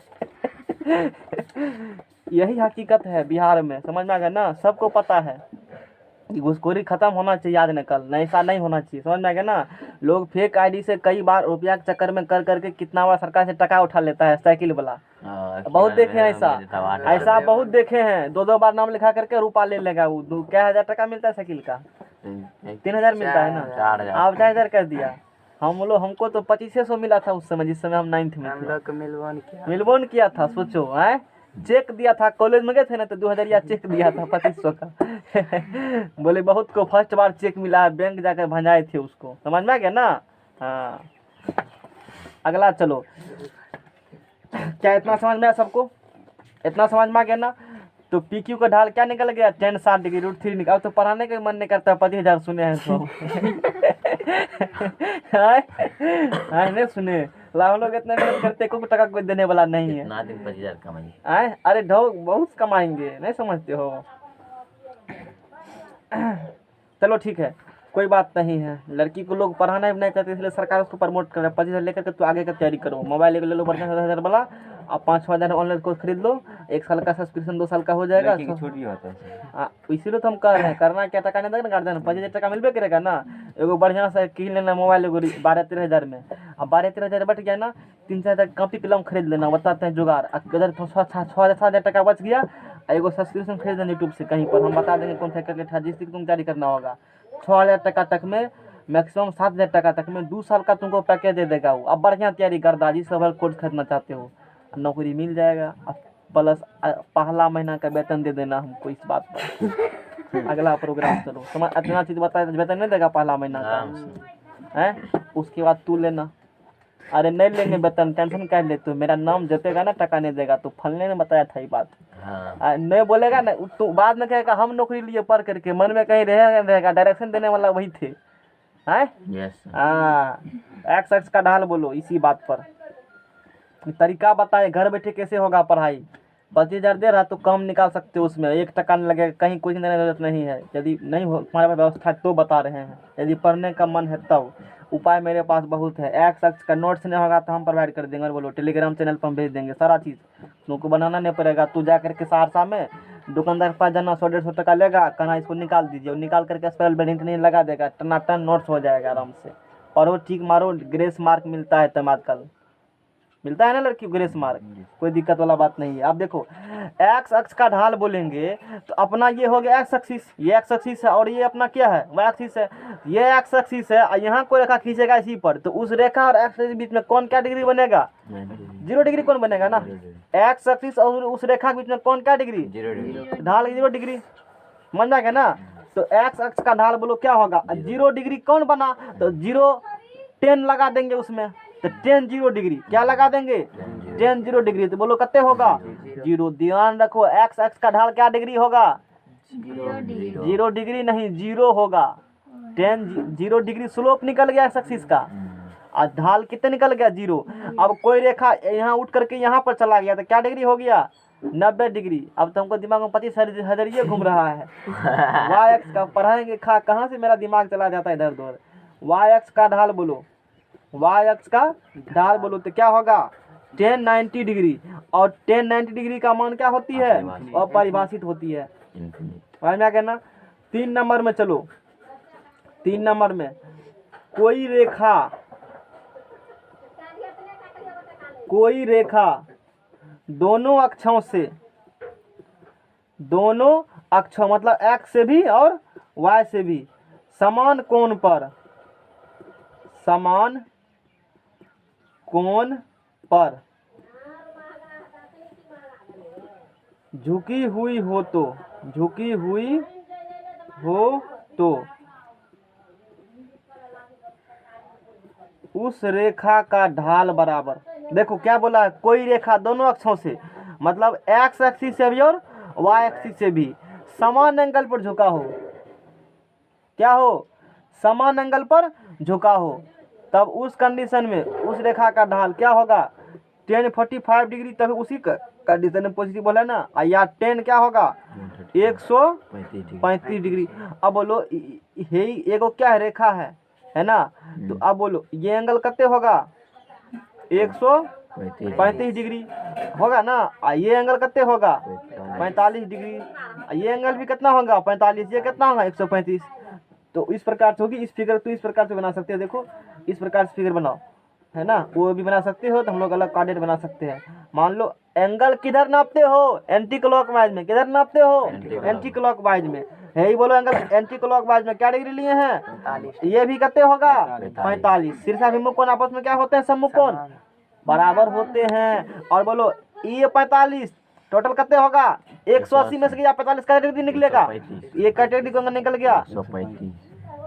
यही हकीकत है बिहार में, समझ में आ गया ना, सबको पता है। घूसखोरी खत्म होना चाहिए आज न कल, नहीं ऐसा नहीं होना चाहिए, समझ में आ गया ना। लोग फेक आईडी से कई बार रुपया के चक्कर में कर करके कितना बार सरकार से टका उठा लेता है, साइकिल वाला बहुत देखे हैं ऐसा बहुत देखे हैं। 2-2 बार नाम लिखा करके रुपया ले लेगा वो, क्या 1,000 टका मिलता है साइकिल का, 3,000 मिलता है ना, आप 4,000 कर दिया। हमको तो 2500 मिला था उस समय, जिस समय हम 9th में मिलबो न किया था। सोचो है, चेक दिया था, कॉलेज में गए थे ना तो 2,000 चेक दिया था 2500 का। बोले बहुत को फर्स्ट बार चेक मिला है, बैंक जाकर भंजाए थे उसको, समझ में आ गया ना। हाँ अगला चलो, क्या इतना समझ में आया सबको, इतना समझ में आ गया ना। तो PQ का ढाल क्या निकल गया, 10-60 डिग्री √3 निकल। तो पढ़ाने का मन नहीं करता, 25,000 सुने हैं तो नहीं सुने, हम लोग इतना मेहनत करते, कोई टका कोई देने वाला नहीं है। 25,000 कमाइए, अरे ढोक बहुत कमाएंगे, नहीं समझते हो। चलो ठीक है, कोई बात नहीं है। लड़की को लोग पढ़ाना भी नहीं चाहते, इसलिए सरकार उसको प्रमोट कर रहा है। 25,000 लेकर के तो आगे का तैयारी करो, मोबाइल ले लो बढ़िया 10,000 वाला, अब 5-6 ऑनलाइन कोर्स खरीद लो, 1 साल का सब्सक्रिप्शन 2 साल का हो जाएगा। छूट भी होता है, इसीलिए तो हम कह रहे हैं, करना क्या, टका नहीं देगा ना गार्जियन, 25,000 टका मिलबे करेगा ना। एगो बढ़िया सा किन लेना मोबाइल, एगो 12-13 में, अब 12-13 बच गया ना, 3-4 कॉपी कलम खरीद लेना, बताते हैं जुगाड़। अगर 6,000 टका बच गया, एगो सब्सक्रिप्शन खरीद लेना यूट्यूब से कहीं पर, हम बता देंगे कौन सा करके जिससे तुम तैयारी करना होगा। 6,000 टका तक में, मैक्सिमम 7,000 टका तक में 2 साल का तुमको पैकेज दे देगा वो। अब बढ़िया तैयारी कर दा, जिस सब कोर्स खरीदना चाहते हो नौकरी मिल जाएगा, प्लस पहला महीना का वेतन दे देना हमको इस बात पर। अगला प्रोग्राम चलो, समझ इतना चीज बताया, वेतन नहीं देगा पहला महीना का है, उसके बाद तू लेना। अरे नहीं लेंगे वेतन, टेंशन कर ले तू, मेरा नाम जतेगा ना टका नहीं देगा, तो फलने ने बताया था ये बात। नहीं बोलेगा ना तो बाद में कहेगा हम नौकरी लिए पढ़ करके, मन में कहीं रहेगा, डायरेक्शन देने वाला वही थे हैं। एक्स का ढाल बोलो इसी बात पर, तरीका बताए घर बैठे कैसे होगा पढ़ाई। 25,000 दे रहा तो कम निकाल सकते हो, उसमें 1 टका नहीं लगेगा, कहीं कुछ देने की जरूरत नहीं है। यदि नहीं हो तुम्हारे पास व्यवस्था तो बता रहे हैं, यदि पढ़ने का मन है तब उपाय मेरे पास बहुत है। एक्स का नोट्स नहीं होगा तो हम प्रोवाइड कर देंगे, और बोलो टेलीग्राम चैनल पर हम भेज देंगे सारा चीज़, तुमको बनाना नहीं पड़ेगा। तू जा करके सहरसा में दुकानदार के पास जाना, 100-150 टका लेगा, कहना इसको निकाल दीजिए, और निकाल करके स्पेल बेडिंग नहीं लगा देगा, टनाटन नोट्स हो जाएगा आराम से। और वो ठीक मारो, ग्रेस मार्क मिलता है तब आजकल, मिलता है ना लड़की को ग्रेस मार्क, कोई दिक्कत वाला बात नहीं है। आप देखो एक्स अक्ष का ढाल बोलेंगे तो अपना ये हो गया एक्स एक्सिस, ये एक्स एक्सिस है, और ये अपना क्या है, वाई एक्सिस है। ये एक्स एक्सिस है और यहाँ कोई रेखा खींचेगा इसी पर, तो उस रेखा और एक्स के बीच में कौन क्या डिग्री बनेगा, 0 डिग्री कौन बनेगा ना। एक्स एक्सिस और उस रेखा के बीच में कौन क्या डिग्री, 0 डिग्री। ढाल 0 डिग्री, समझ में आ गया ना। तो एक्स अक्ष का ढाल बोलो क्या होगा, 0 डिग्री कौन बना, तो 0 10 लगा देंगे उसमें, तो 10 0 डिग्री क्या लगा देंगे, 10 0 डिग्री, तो बोलो कितने होगा 0। ध्यान रखो एक्स अक्ष का ढाल क्या डिग्री होगा, 0 डिग्री नहीं 0 होगा। 10 0 डिग्री स्लोप निकल गया एक्स एक्सिस का, और ढाल कितने निकल गया 0। अब कोई रेखा यहाँ उठ करके यहाँ पर चला गया तो क्या डिग्री हो गया, 90 डिग्री। अब तो हमको दिमाग में 25 हज़ारिये घूम रहा है। वाई एक्स का पढ़ाएंगे कहाँ से मेरा दिमाग चला जाता है इधर उधर। वाई एक्स का ढाल बोलो, वाई एक्स का ढाल बोलो तो क्या होगा 10 90 डिग्री, और 10 90 डिग्री का मान क्या होती है, अपरिभाषित होती है। समझ में आ गया ना। 3 नंबर में चलो, 3 नंबर में कोई रेखा दोनों अक्षों से, दोनों अक्षों मतलब एक्स से भी और वाई से भी समान कोण पर झुकी हुई हो तो उस रेखा का ढाल बराबर। देखो क्या बोला है, कोई रेखा दोनों अक्षों से मतलब एक्स एक्सिस से भी और वाई एक्सिस से भी समान एंगल पर झुका हो, क्या हो, समान एंगल पर झुका हो, तब उस कंडीशन में उस रेखा का ढाल क्या होगा 10 45 डिग्री, तभी उसी कंडीशन में पॉजिटिव बोला ना। या 10 क्या होगा 135 डिग्री। अब बोलो हे एगो क्या है रेखा है ना, तो अब बोलो ये एंगल कितने होगा 135 डिग्री होगा ना, ये एंगल कितने होगा 45 डिग्री, ये एंगल भी कितना होगा 45, ये कितना होगा 135। तो इस प्रकार से होगी। इस फिगर तो इस प्रकार से बना सकते हो, देखो इस प्रकार से फिगर बनाओ, है ना, वो भी बना सकते हो। तो हम लोग अलग कार्डेट बना सकते हैं। मान लो एंगल किधर नापते हो, एंटी क्लॉकवाइज में, किधर नापते हो एंटी क्लॉकवाइज में, है ही बोलो एंगल एंटी क्लॉकवाइज में क्या डिग्री लिए हैं, ये भी कितने होगा 45। शीर्षाभिमुख कोण आपस में क्या होते हैं, सम्मुख कोण बराबर होते हैं। और बोलो ये 45 टोटल कितने होगा 180 में से 45 कैटेगरी निकलेगा, ये कैटेगरी कौन निकल गया 135।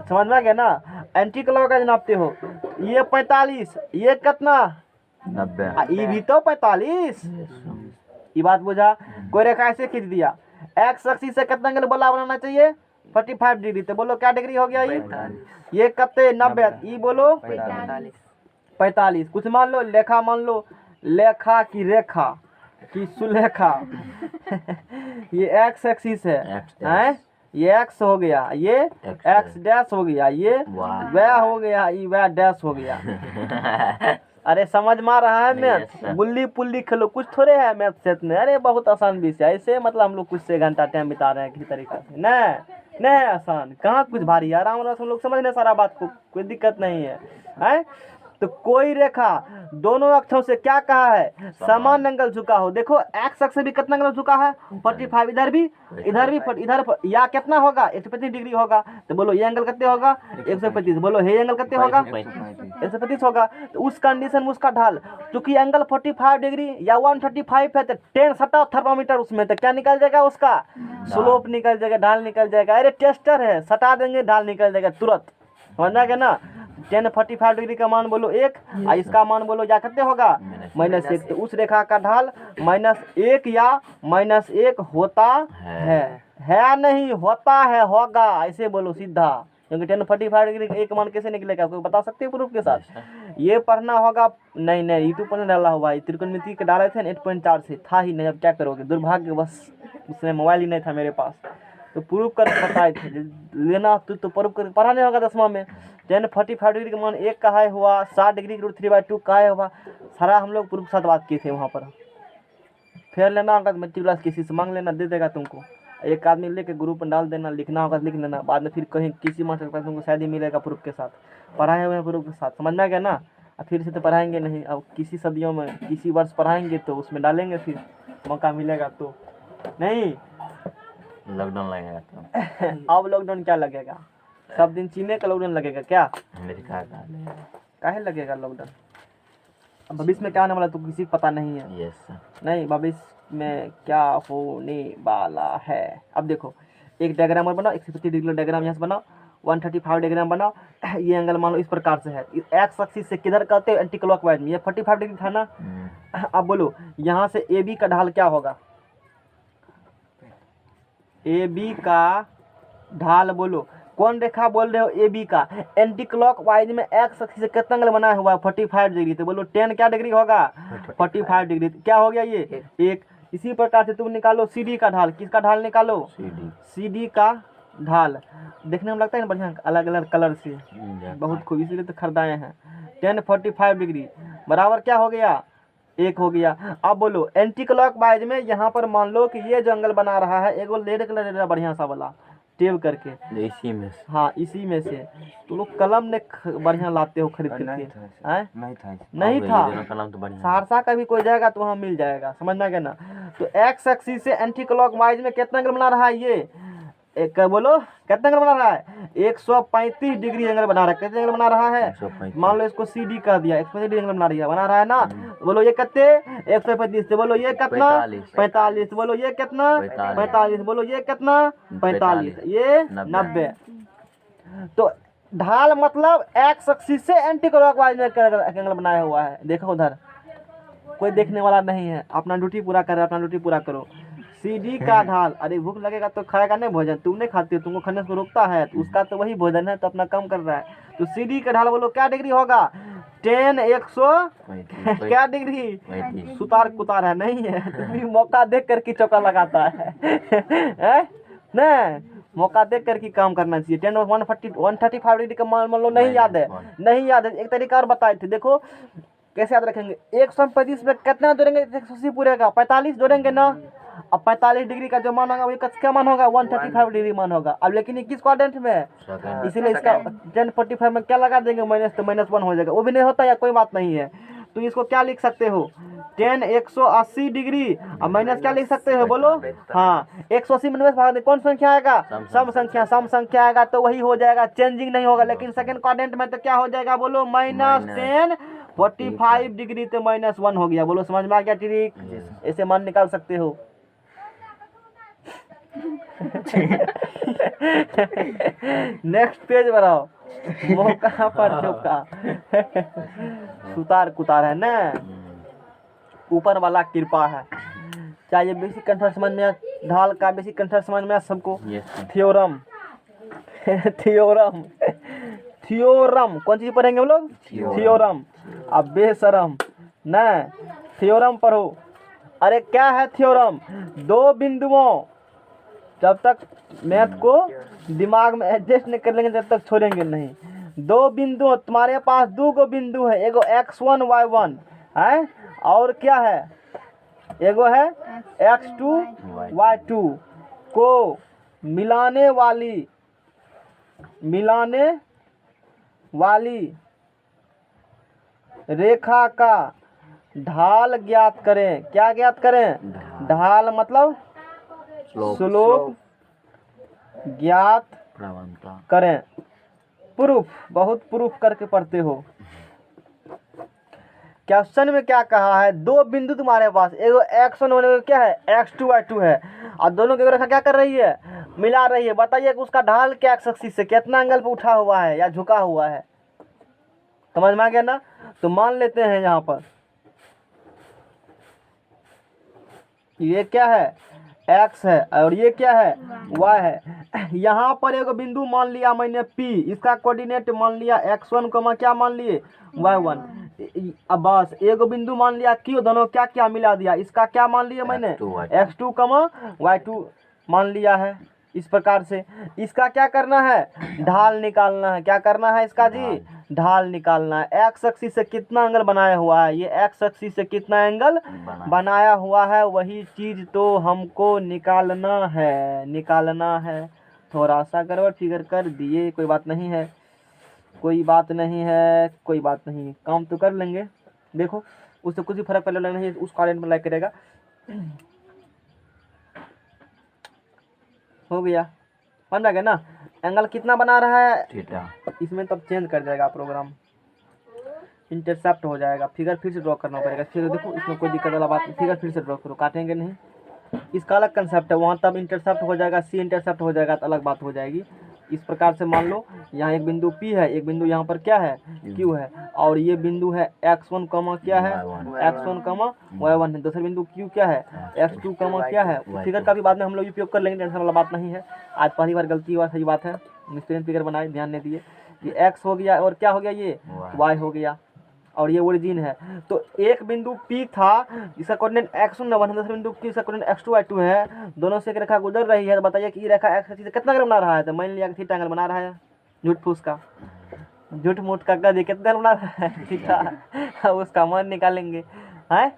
समझ में आ गया ना। एंटी क्लॉकवाइज नापते हो, ये 45, ये कितना 90, ये भी तो 45। ये बात बुझा। कोई रेखा ऐसे खींच दिया, एक्स एक्सिस से कितना एंगल बोला बनाना चाहिए 45 डिग्री, तो बोलो क्या डिग्री हो गया ये कितने 90, ये बोलो 45। कुछ मान लो लेखा, मान लो लेखा की रेखा की सुलेखा ये एक्स एक्सिस है, ये एक्स हो गया, ये एक्स डैश हो गया, ये वह हो गया, ये वह डैश हो गया। अरे समझ में आ रहा है मैथ, गुल्ली पुल्ली खेलो, कुछ थोड़े है मैथ सेट में। अरे बहुत आसान विषय है, ऐसे मतलब हम लोग कुछ से घंटा टाइम बिता रहे हैं किसी तरीका से। नहीं आसान, कहाँ कुछ भारी है, आराम से हम लोग समझ लें सारा बात को, कोई दिक्कत नहीं है। तो कोई रेखा दोनों अक्षों से क्या कहा है, समान एंगल झुका हो। देखो एक्स अक्ष से भी कितना एंगल झुका है 45, इधर भी इधर या कितना होगा 135 डिग्री होगा। तो बोलो ये एंगल कितने होगा 135, बोलो ये एंगल कितने होगा 135 होगा। तो उस कंडीशन में उसका ढाल, चूंकि एंगल 45 डिग्री या 135 है, तो 10 सटा थर्मामीटर उसमें, तो क्या निकल जाएगा उसका स्लोप निकल जाएगा, ढाल निकल जाएगा। अरे टेस्टर है, सटा देंगे ढाल निकल जाएगा तुरंत, समझना क्या ना। 10 45 डिग्री का मान बोलो 1, और इसका मान बोलो या कितने होगा -1। तो उस रेखा का ढाल -1 या -1 होता है नहीं होता है, होगा, ऐसे बोलो सीधा। क्योंकि 10 45 डिग्री का एक मान कैसे निकलेगा, कोई बता सकते हो प्रूफ के साथ। ये पढ़ना होगा, नहीं यूट्यूब पर डाला हुआ है, त्रिकोणमिति के डाले थे 8.4 से, था ही नहीं, अब क्या करोगे, दुर्भाग्य बस उसमें मोबाइल ही नहीं था मेरे पास, तो प्रूफ कर बताए थे। लेना तो प्रूफ कर पढ़ाने होगा 10वां में। 10 45 डिग्री का मान 1 का है हुआ, 60 डिग्री का √3/2 का है हुआ, सारा हम लोग प्रूफ के साथ बात किए थे वहाँ पर। फिर लेना होगा तो मेट्रिक क्लास किसी से मांग लेना, दे देगा तुमको। एक आदमी लेके ग्रुप में डाल देना, लिखना होगा लिख लेना, बाद में फिर कहीं किसी मास्टर के पास तुमको शायद ही मिलेगा प्रूफ के साथ, पढ़ाए हुए प्रूफ के साथ, समझना क्या ना। अब फिर से तो पढ़ाएंगे नहीं, अब किसी सदियों में किसी वर्ष पढ़ाएंगे तो उसमें डालेंगे, फिर मौका मिलेगा तो नहीं। लॉकडाउन लगेगा तो अब लॉकडाउन क्या लगेगा, सब दिन चीने का लॉकडाउन लगेगा क्या, अमेरिका का लगेगा। काहे लगेगा लॉकडाउन। अब भविष्य में क्या होने वाला तो किसी को पता नहीं है, यस सर। नहीं भविष्य में क्या होने वाला है। अब देखो एक डायग्राम और बनाओ, 150 डिग्री डायग्राम यहाँ से बनाओ, 135 डायग्राम बनाओ। ये एंगल मान लो इस प्रकार से है, एक्स एक्सिस से किधर कहते हैं एंटी क्लॉकवाइज में, ये 45 डिग्री था ना। अब बोलो यहाँ से ए बी का ढाल क्या होगा, ए बी का ढाल बोलो, कौन रेखा बोल रहे हो, ए बी का। एंटी क्लॉकवाइज में एक्स एक्सिस से कितना एंगल बना हुआ है 45 डिग्री, तो बोलो 10 क्या डिग्री होगा 45 डिग्री, क्या हो गया ये एक। इसी प्रकार से तुम निकालो सी डी का ढाल, किसका ढाल निकालो, सी डी का ढाल। देखने में लगता है ना बढ़िया, अलग अलग कलर से, बहुत खूब, इसीलिए तो खरीदाए हैं। 10 45 डिग्री बराबर क्या हो गया, एक हो गया। अब बोलो एंटी क्लॉकवाइज में यहाँ पर मान लो कि ये जो एंगल बना रहा है, एक रेड कलर बढ़िया सा वाला टेप करके, इसी में से। हाँ इसी में से। तो लोग कलम ने बढ़िया लाते हो खरीद करके, नहीं था कलम तो बढ़िया। सहरसा का भी कोई जाएगा तो वहाँ मिल जाएगा, समझना क्या ना। तो एक्स एक्सिस से एंटी क्लॉकवाइज में कितना एंगल बना रहा है ये, एक बोलो कितना एंगल बना रहा है 135 डिग्री एंगल बना रहा है। कितने एंगल बना रहा है, 135। मान लो इसको सी डी कह दिया, 135 डिग्री एंगल बना रहा है ना। बोलो ये कितने 135 से, बोलो ये कितना 45, बोलो ये कितना 45, बोलो ये कितना 45, ये 90। तो ढाल मतलब एक्स एक्सिस से एंटी क्लॉकवाइज में एंगल बनाया हुआ है। देखो उधर कोई देखने वाला नहीं है, अपना ड्यूटी पूरा कर, अपना ड्यूटी पूरा करो। सीडी का ढाल, अरे भूख लगेगा तो खाएगा नहीं भोजन, तुम नहीं खाती हो, तुमको खाने से रोकता है, तो उसका तो वही भोजन है, तो अपना कम कर रहा है। तो सीडी का ढाल बोलो क्या डिग्री होगा 10 100 क्या डिग्री, सुतार कुतार है नहीं है, तुम्हें मौका देख कर के चौका लगाता है नहीं, मौका देख कर के काम करना चाहिए। 10 135 डिग्री का मान लो नहीं याद है, नहीं याद है, एक तरीका और बताए थे, देखो कैसे याद रखेंगे। 135 में कितना जोड़ेंगे 180 पूरेगा 45 जोड़ेंगे ना। अब 45 डिग्री का जो मान होगा वो क्या मान होगा 135 डिग्री मान होगा। अब लेकिन ये किस क्वाड्रेंट में है, इसीलिए इसका 1045 में क्या लगा देंगे माइनस, तो -1 हो जाएगा, वो भी नहीं होता या कोई बात नहीं है। तो इसको क्या लिख सकते हो 10 180 डिग्री, अब माइनस क्या लिख सकते हो बोलो, हाँ 180 में भाग कौन संख्या आएगा, सम संख्या आएगा, तो वही हो जाएगा, चेंजिंग नहीं होगा। लेकिन सेकंड क्वाड्रेंट में तो क्या हो जाएगा बोलो -10 45 डिग्री, तो -1 हो गया। बोलो समझ में आ गया ट्रिक, ऐसे मान निकाल सकते हो। नेक्स्ट पेज बढ़ाओ, मौका पर चौका सुतार कुतार है ना, ऊपर वाला कृपा है। चाहिए बेसिक कंसेप्ट समझ में, ढाल का बेसिक कंसेप्ट समझ में सबको। थ्योरम थ्योरम थ्योरम कौन चीज पढ़ेंगे हम लोग, थ्योरम। अब बेशरम न थ्योरम पढ़ो। अरे क्या है थ्योरम, दो बिंदुओं, जब तक मैथ को दिमाग में एडजस्ट नहीं कर लेंगे तब तक छोड़ेंगे नहीं। दो बिंदु, तुम्हारे पास दो गो बिंदु है, एगो x1 y1 है, और क्या है एगो है x2 y2 को मिलाने वाली रेखा का ढाल ज्ञात करें। क्या ज्ञात करें, ढाल मतलब स्लोप ज्ञात करें। प्रूफ, बहुत प्रूफ करके पढ़ते हो। क्वेश्चन में क्या कहा है, दो बिंदु तुम्हारे पास, एगो x1 और क्या है x2 y2 है, और दोनों की रेखा क्या कर रही है, मिला रही है। बताइए कि उसका ढाल क्या एक्स एक्सिस से कितना एंगल पे उठा हुआ है या झुका हुआ है, समझ में आ गया ना। तो मान लेते हैं यहाँ पर ये क्या है x है और ये क्या है y है। यहाँ पर एगो बिंदु मान लिया मैंने P, इसका कोऑर्डिनेट मान लिया x1 को, क्या मान लिए y1। अब बस एगो बिंदु मान लिया Q, दोनों क्या क्या मिला दिया, इसका क्या मान लिया मैंने x2 y2 मान लिया है। इस प्रकार से इसका क्या करना है, ढाल निकालना है। क्या करना है इसका जी, ढाल निकालना है। एक्स एक्सिस से कितना एंगल बनाया हुआ है, ये एक्स एक्सिस से कितना एंगल बनाया हुआ है, वही चीज तो हमको निकालना है। थोड़ा सा गड़बड़ फिगर कर दिए, कोई बात नहीं है। कोई बात नहीं है, कोई बात नहीं, काम तो कर लेंगे। देखो उससे कुछ भी फर्क पड़ने नहीं, उस कॉलेज में लाइक करेगा। हो गया, बन जाएगा ना। एंगल कितना बना रहा है थीटा। इसमें, तब चेंज कर जाएगा प्रोग्राम, इंटरसेप्ट हो जाएगा। फिगर फिर से ड्रॉ करना पड़ेगा। फिर देखो इसमें कोई दिक्कत वाला बात नहीं, फिगर फिर से ड्रॉ करो, काटेंगे नहीं। इसका अलग कंसेप्ट है, वहाँ तब इंटरसेप्ट हो जाएगा, सी इंटरसेप्ट हो जाएगा तो अलग बात हो जाएगी। इस प्रकार से मान लो यहाँ एक बिंदु P है, एक बिंदु यहाँ पर क्या है Q है, और ये बिंदु है x1 कमा क्या है x1 कमा y1 है। दूसरा बिंदु Q क्या है x2 कमा क्या है। फिगर का भी बाद में हम लोग उपयोग कर लेंगे, टेंशन वाला बात नहीं है। आज पहली बार गलती हुआ, सही बात है, मिस्टेक फिगर बनाए, ध्यान नहीं दिए। ये x हो गया और क्या हो गया, ये y हो गया, और ये ओरिजिन है। तो एक बिंदु P था, इसका कोऑर्डिनेट x1 y1 है, दूसरा बिंदु Q इसका कोऑर्डिनेट x2 y2 है। दोनों से एक रेखा गुजर रही है। तो बताइए कि ये रेखा x एक्सिस से कितना एंगल बना रहा है। तो मान लिया कि थीटा एंगल बना रहा है। झूठ फूस का, झूठ मूठ का कर दिए, कितना एंगल बना रहा है थीटा। उसका मान निकालेंगे हैं।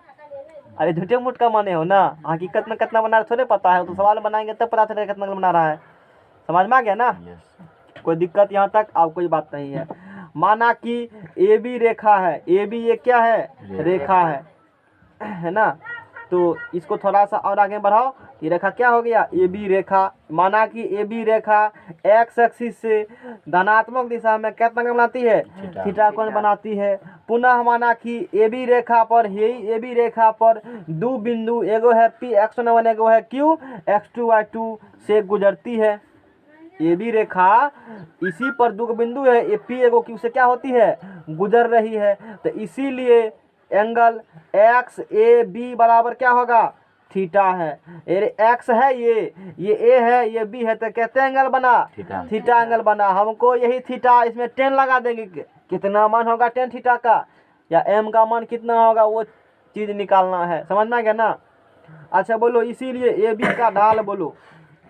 अरे झूठे मूठ का माने हो ना, हकीकत में कितना बना रहा थोड़े पता है। तो सवाल बनाएंगे तब पता चलेगा कितना एंगल बना रहा है। समझ में आ गया ना। कोई दिक्कत यहाँ तक अब कोई बात नहीं है। माना कि ए बी रेखा है, ए बी ये क्या है रेखा है ना। तो इसको थोड़ा सा और आगे बढ़ाओ, ये रेखा क्या हो गया ए बी रेखा। माना कि ए बी रेखा एक्स एक्सिस से धनात्मक दिशा में कितना कोण बनाती है थीटा कोण बनाती है। पुनः माना कि ए बी रेखा पर, यही ए बी रेखा पर दो बिंदु, एगो है P x1 y1, एगो है Q x2 y2 से गुजरती है। ए बी रेखा इसी पर दो बिंदु है, ए P एगो Q से क्या होती है गुजर रही है। तो इसीलिए एंगल एक्स ए बी बराबर क्या होगा थीटा है। एक्स है ये ए है, ये बी है, तो कहते हैं एंगल बना थीटा एंगल बना। हमको यही थीटा, इसमें 10 लगा देंगे, कितना मान होगा tan थीटा का, या m का मान कितना होगा वो चीज़ निकालना है। समझ में आ गया ना। अच्छा बोलो, इसीलिए ए बी का ढाल बोलो,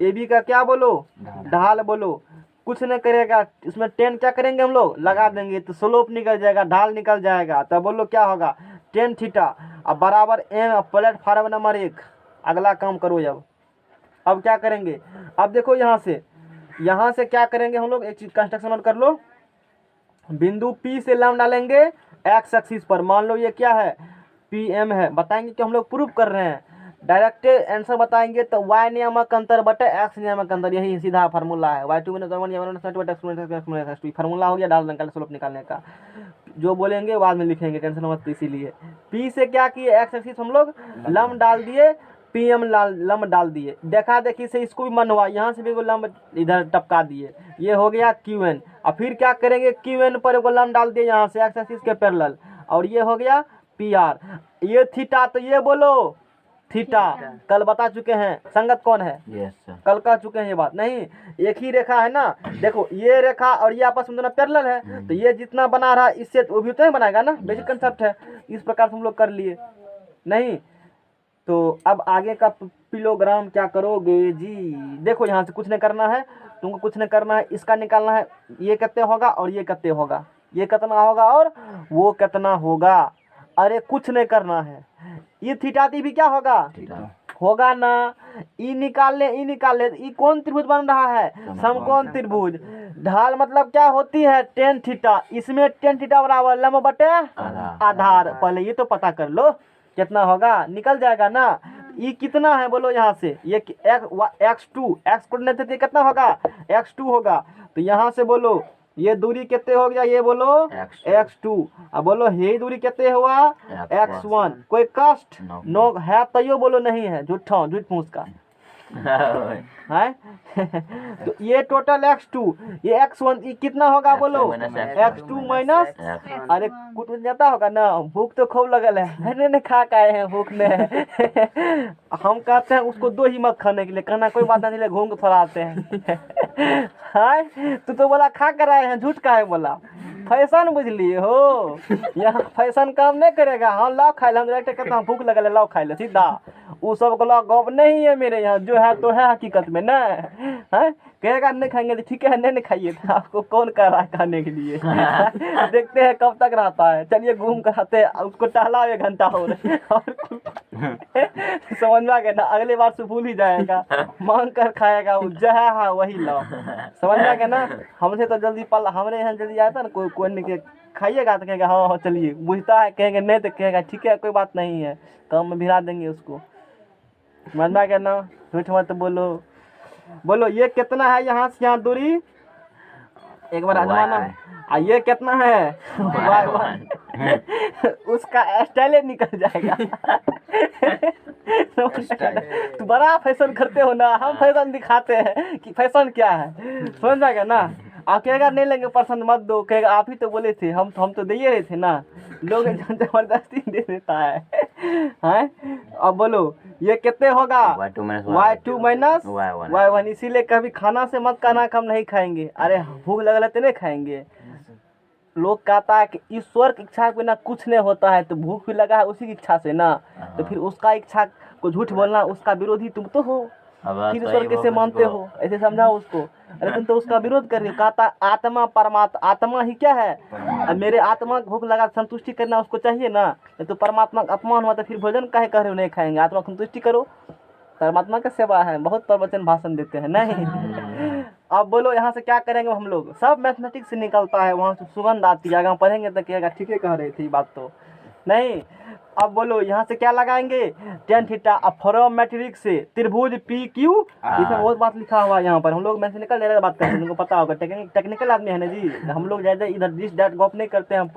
ए बी का क्या बोलो ढाल बोलो। कुछ नहीं करेगा, इसमें 10 क्या करेंगे हम लोग लगा देंगे, तो स्लोप निकल जाएगा, ढाल निकल जाएगा। तब बोलो क्या होगा tan थीटा अब बराबर m प्लेटफार्म नंबर 1। अगला काम करो जब। अब क्या करेंगे, अब देखो यहाँ से क्या करेंगे हम लोग, एक चीज कंस्ट्रक्शन और कर लो। बिंदु P से लंब डालेंगे एक्स एक्सिस पर। मान लो ये क्या है PM है, बताएंगे कि हम लोग प्रूफ कर रहे हैं। डायरेक्ट आंसर बताएंगे तो y नियामक अंतर बटे x नियामक अंतर, यही सीधा फार्मूला है। y2 - y1 फार्मूला हो गया डाल देंगे स्लोप निकालने का। जो बोलेंगे बाद में लिखेंगे, टेंशन मत। इसीलिए P से क्या किए एक्स एक्सिस हम लोग लंब डाल दिए, PM लंब डाल दिए। देखा देखी से इसको भी मन हुआ, यहाँ से भी एगो लंब इधर टपका दिए, ये हो गया QN। और फिर क्या करेंगे QN पर एगो लंब डाल दिए यहाँ से एक्स एक्सिस के पैरेलल, और ये हो गया PR। ये थीटा, तो ये बोलो थीटा कल बता चुके हैं। संगत कौन है कल कह चुके हैं ये बात नहीं। एक ही रेखा है ना, देखो ये रेखा और ये आपस में दोनों पैरेलल है, तो ये जितना बना रहा इससे वो भी उतना ही बनाएगा ना, बेसिक कंसेप्ट है। इस प्रकार से हम लोग कर लिए नहीं। तो अब आगे का पिलोग्राम क्या करोगे जी। देखो यहाँ से कुछ नहीं करना है तुमको, कुछ नहीं करना है, इसका निकालना है ये कितने होगा और ये कितने होगा, ये कितना होगा और वो कितना होगा। अरे कुछ नहीं करना है, ये थीटा टी भी क्या होगा होगा ना। ई निकाल ले, ई कौन त्रिभुज बन रहा है समकोण त्रिभुज। ढाल मतलब क्या होती है tan थीटा, इसमें tan थीटा बराबर लंब बटे आधार। पहले ये तो पता कर लो कितना होगा, निकल जाएगा ना। ये कितना है बोलो यहाँ से, ये x2 x कोऑर्डिनेट कितना होगा x2 होगा। तो यहाँ से बोलो ये दूरी कितने हो गया, ये बोलो x2। अब बोलो ये दूरी कितने हुआ x1। कोई कष्ट नो है तो यो बोलो नहीं है, झूठ फूस का है। तो ये टोटल x2, ये x1, ये कितना होगा बोलो x2 माइनस। अरे कुछ जाता होगा ना, भूख तो खूब लगल है, नहीं खा के आए हैं भूख में। हम कहते हैं उसको दो ही मत खाने के लिए, कहना कोई बात नहीं, घूम के थोड़ा आते हैं। हाय तू तो बोला खा कर आए हैं, झूठ का है बोला। फैशन बुझ लिए हो, यहाँ फैशन काम नहीं करेगा। हाँ लाओ खाए, हम डायरेक्ट कहते हैं भूख लगल है लाओ खाए ले सीधा। वो सब गला गप नहीं है मेरे यहाँ, जो है तो है हकीकत में ना है। कहेगा नहीं खाएंगे तो ठीक है, नहीं खाइए, तो आपको कौन कह रहा है खाने के लिए देखते हैं कब तक रहता है। चलिए घूम कर आते हैं, उसको टहला 1 घंटा और समझ में आ गया ना, अगली बार से भूल ही जाएगा, मांग कर खाएगा, वो जहाँ है वही लो, समझ में आ गया ना। हमसे तो जल्दी पल हमारे यहाँ जल्दी आता ना, कोई नहीं के खाइएगा तो कहेगा हाँ हाँ चलिए, बुझता है, कहेंगे नहीं तो कहेगा ठीक है कोई बात नहीं है, काम में भिड़ा देंगे उसको, समझ में आ गया ना। झूठ मत बोलो। बोलो ये कितना है यहाँ से यहाँ दूरी, एक बार आजमाना। ये कितना है Y1 उसका स्टाइल निकल जाएगा तो बड़ा फैशन करते हो ना, हम फैशन दिखाते हैं कि फैशन क्या है, समझ जाएगा ना। आप कहेगा नहीं लेंगे पसंद मत दो, कहेगा आप ही तो बोले थे, हम तो दे रहे थे ना, लोग जबरदस्ती दे देता है हैं। अब बोलो ये कितने होगा, Y2 माइनस Y1। इसीलिए कभी खाना से मत कहना कि हम नहीं खाएंगे, अरे भूख लगल तो नहीं खाएंगे। लोग कहता है कि ईश्वर की इच्छा के बिना कुछ नहीं होता है, तो भूख भी लगा है उसी की इच्छा से ना, तो फिर उसका इच्छा को झूठ बोलना, उसका विरोधी तुम तो हो, फिर ईश्वर कैसे मानते हो, ऐसे समझाओ उसको। अरे तुम तो उसका विरोध कर रहे हो। कहता आत्मा परमात्मा, आत्मा ही क्या है, अब मेरे आत्मा को भूख लगा संतुष्टि करना उसको चाहिए ना, तो परमात्मा का अपमान हुआ तो फिर भोजन काहे कह रहे हो नहीं खाएंगे, आत्मा संतुष्टि करो, परमात्मा का सेवा है। बहुत प्रवचन भाषण देते हैं नहीं अब बोलो यहाँ से क्या करेंगे हम लोग, सब मैथमेटिक्स से निकलता है, वहाँ से सुगंध आती है, आगे पढ़ेंगे तो कहेगा ठीक है कह रही थी बात तो नहीं। अब बोलो यहाँ से क्या लगाएंगे, tan थीटा। अब फ्रॉम मैट्रिक्स से त्रिभुज PQ, इसमें बहुत बात लिखा हुआ है यहाँ पर, हम लोग मैथमेटिकल ज़्यादा बात करते हैं, उनको पता होगा, टेक्निकल आदमी है ना जी, हम लोग ज़्यादा इधर दिस डैट गॉप नहीं करते हैं, हम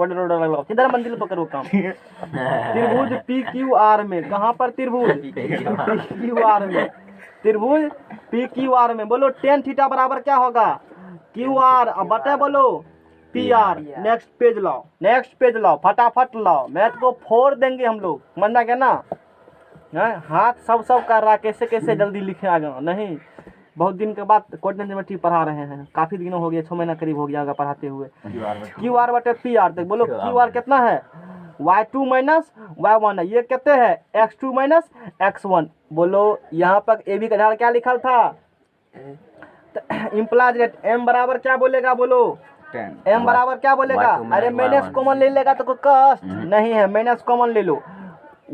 इधर मंदिर पर करो काम त्रिभुज PQR में, कहाँ पर त्रिभुज PQR में, त्रिभुज PQR में। बोलो tan थीटा बराबर क्या होगा, QR। अब बटे बोलो PR। नेक्स्ट पेज लाओ, नेक्स्ट पेज लाओ, फटाफट लाओ, मैथ को फोड़ देंगे हम लोग, समझना क्या ना। हाथ सब कर रहा, कैसे कैसे जल्दी लिखे आगे नहीं। बहुत दिन के बाद कोऑर्डिनेट ज्योमेट्री पढ़ा रहे हैं, काफ़ी दिनों हो गया, 6 महीना करीब हो गया होगा पढ़ाते हुए। QR बटे PR तक। बोलो QR कितना है, Y2 माइनस Y1 है, ये कितने है X2 माइनस X1। बोलो यहाँ पर AB का ढाल क्या लिखा था, इम्प्लाइज रेट M बराबर क्या बोलेगा, बोलो M बराबर क्या बोलेगा, अरे माइनस कॉमन ले लेगा तो कोई कष्ट नहीं है, माइनस कॉमन ले लो।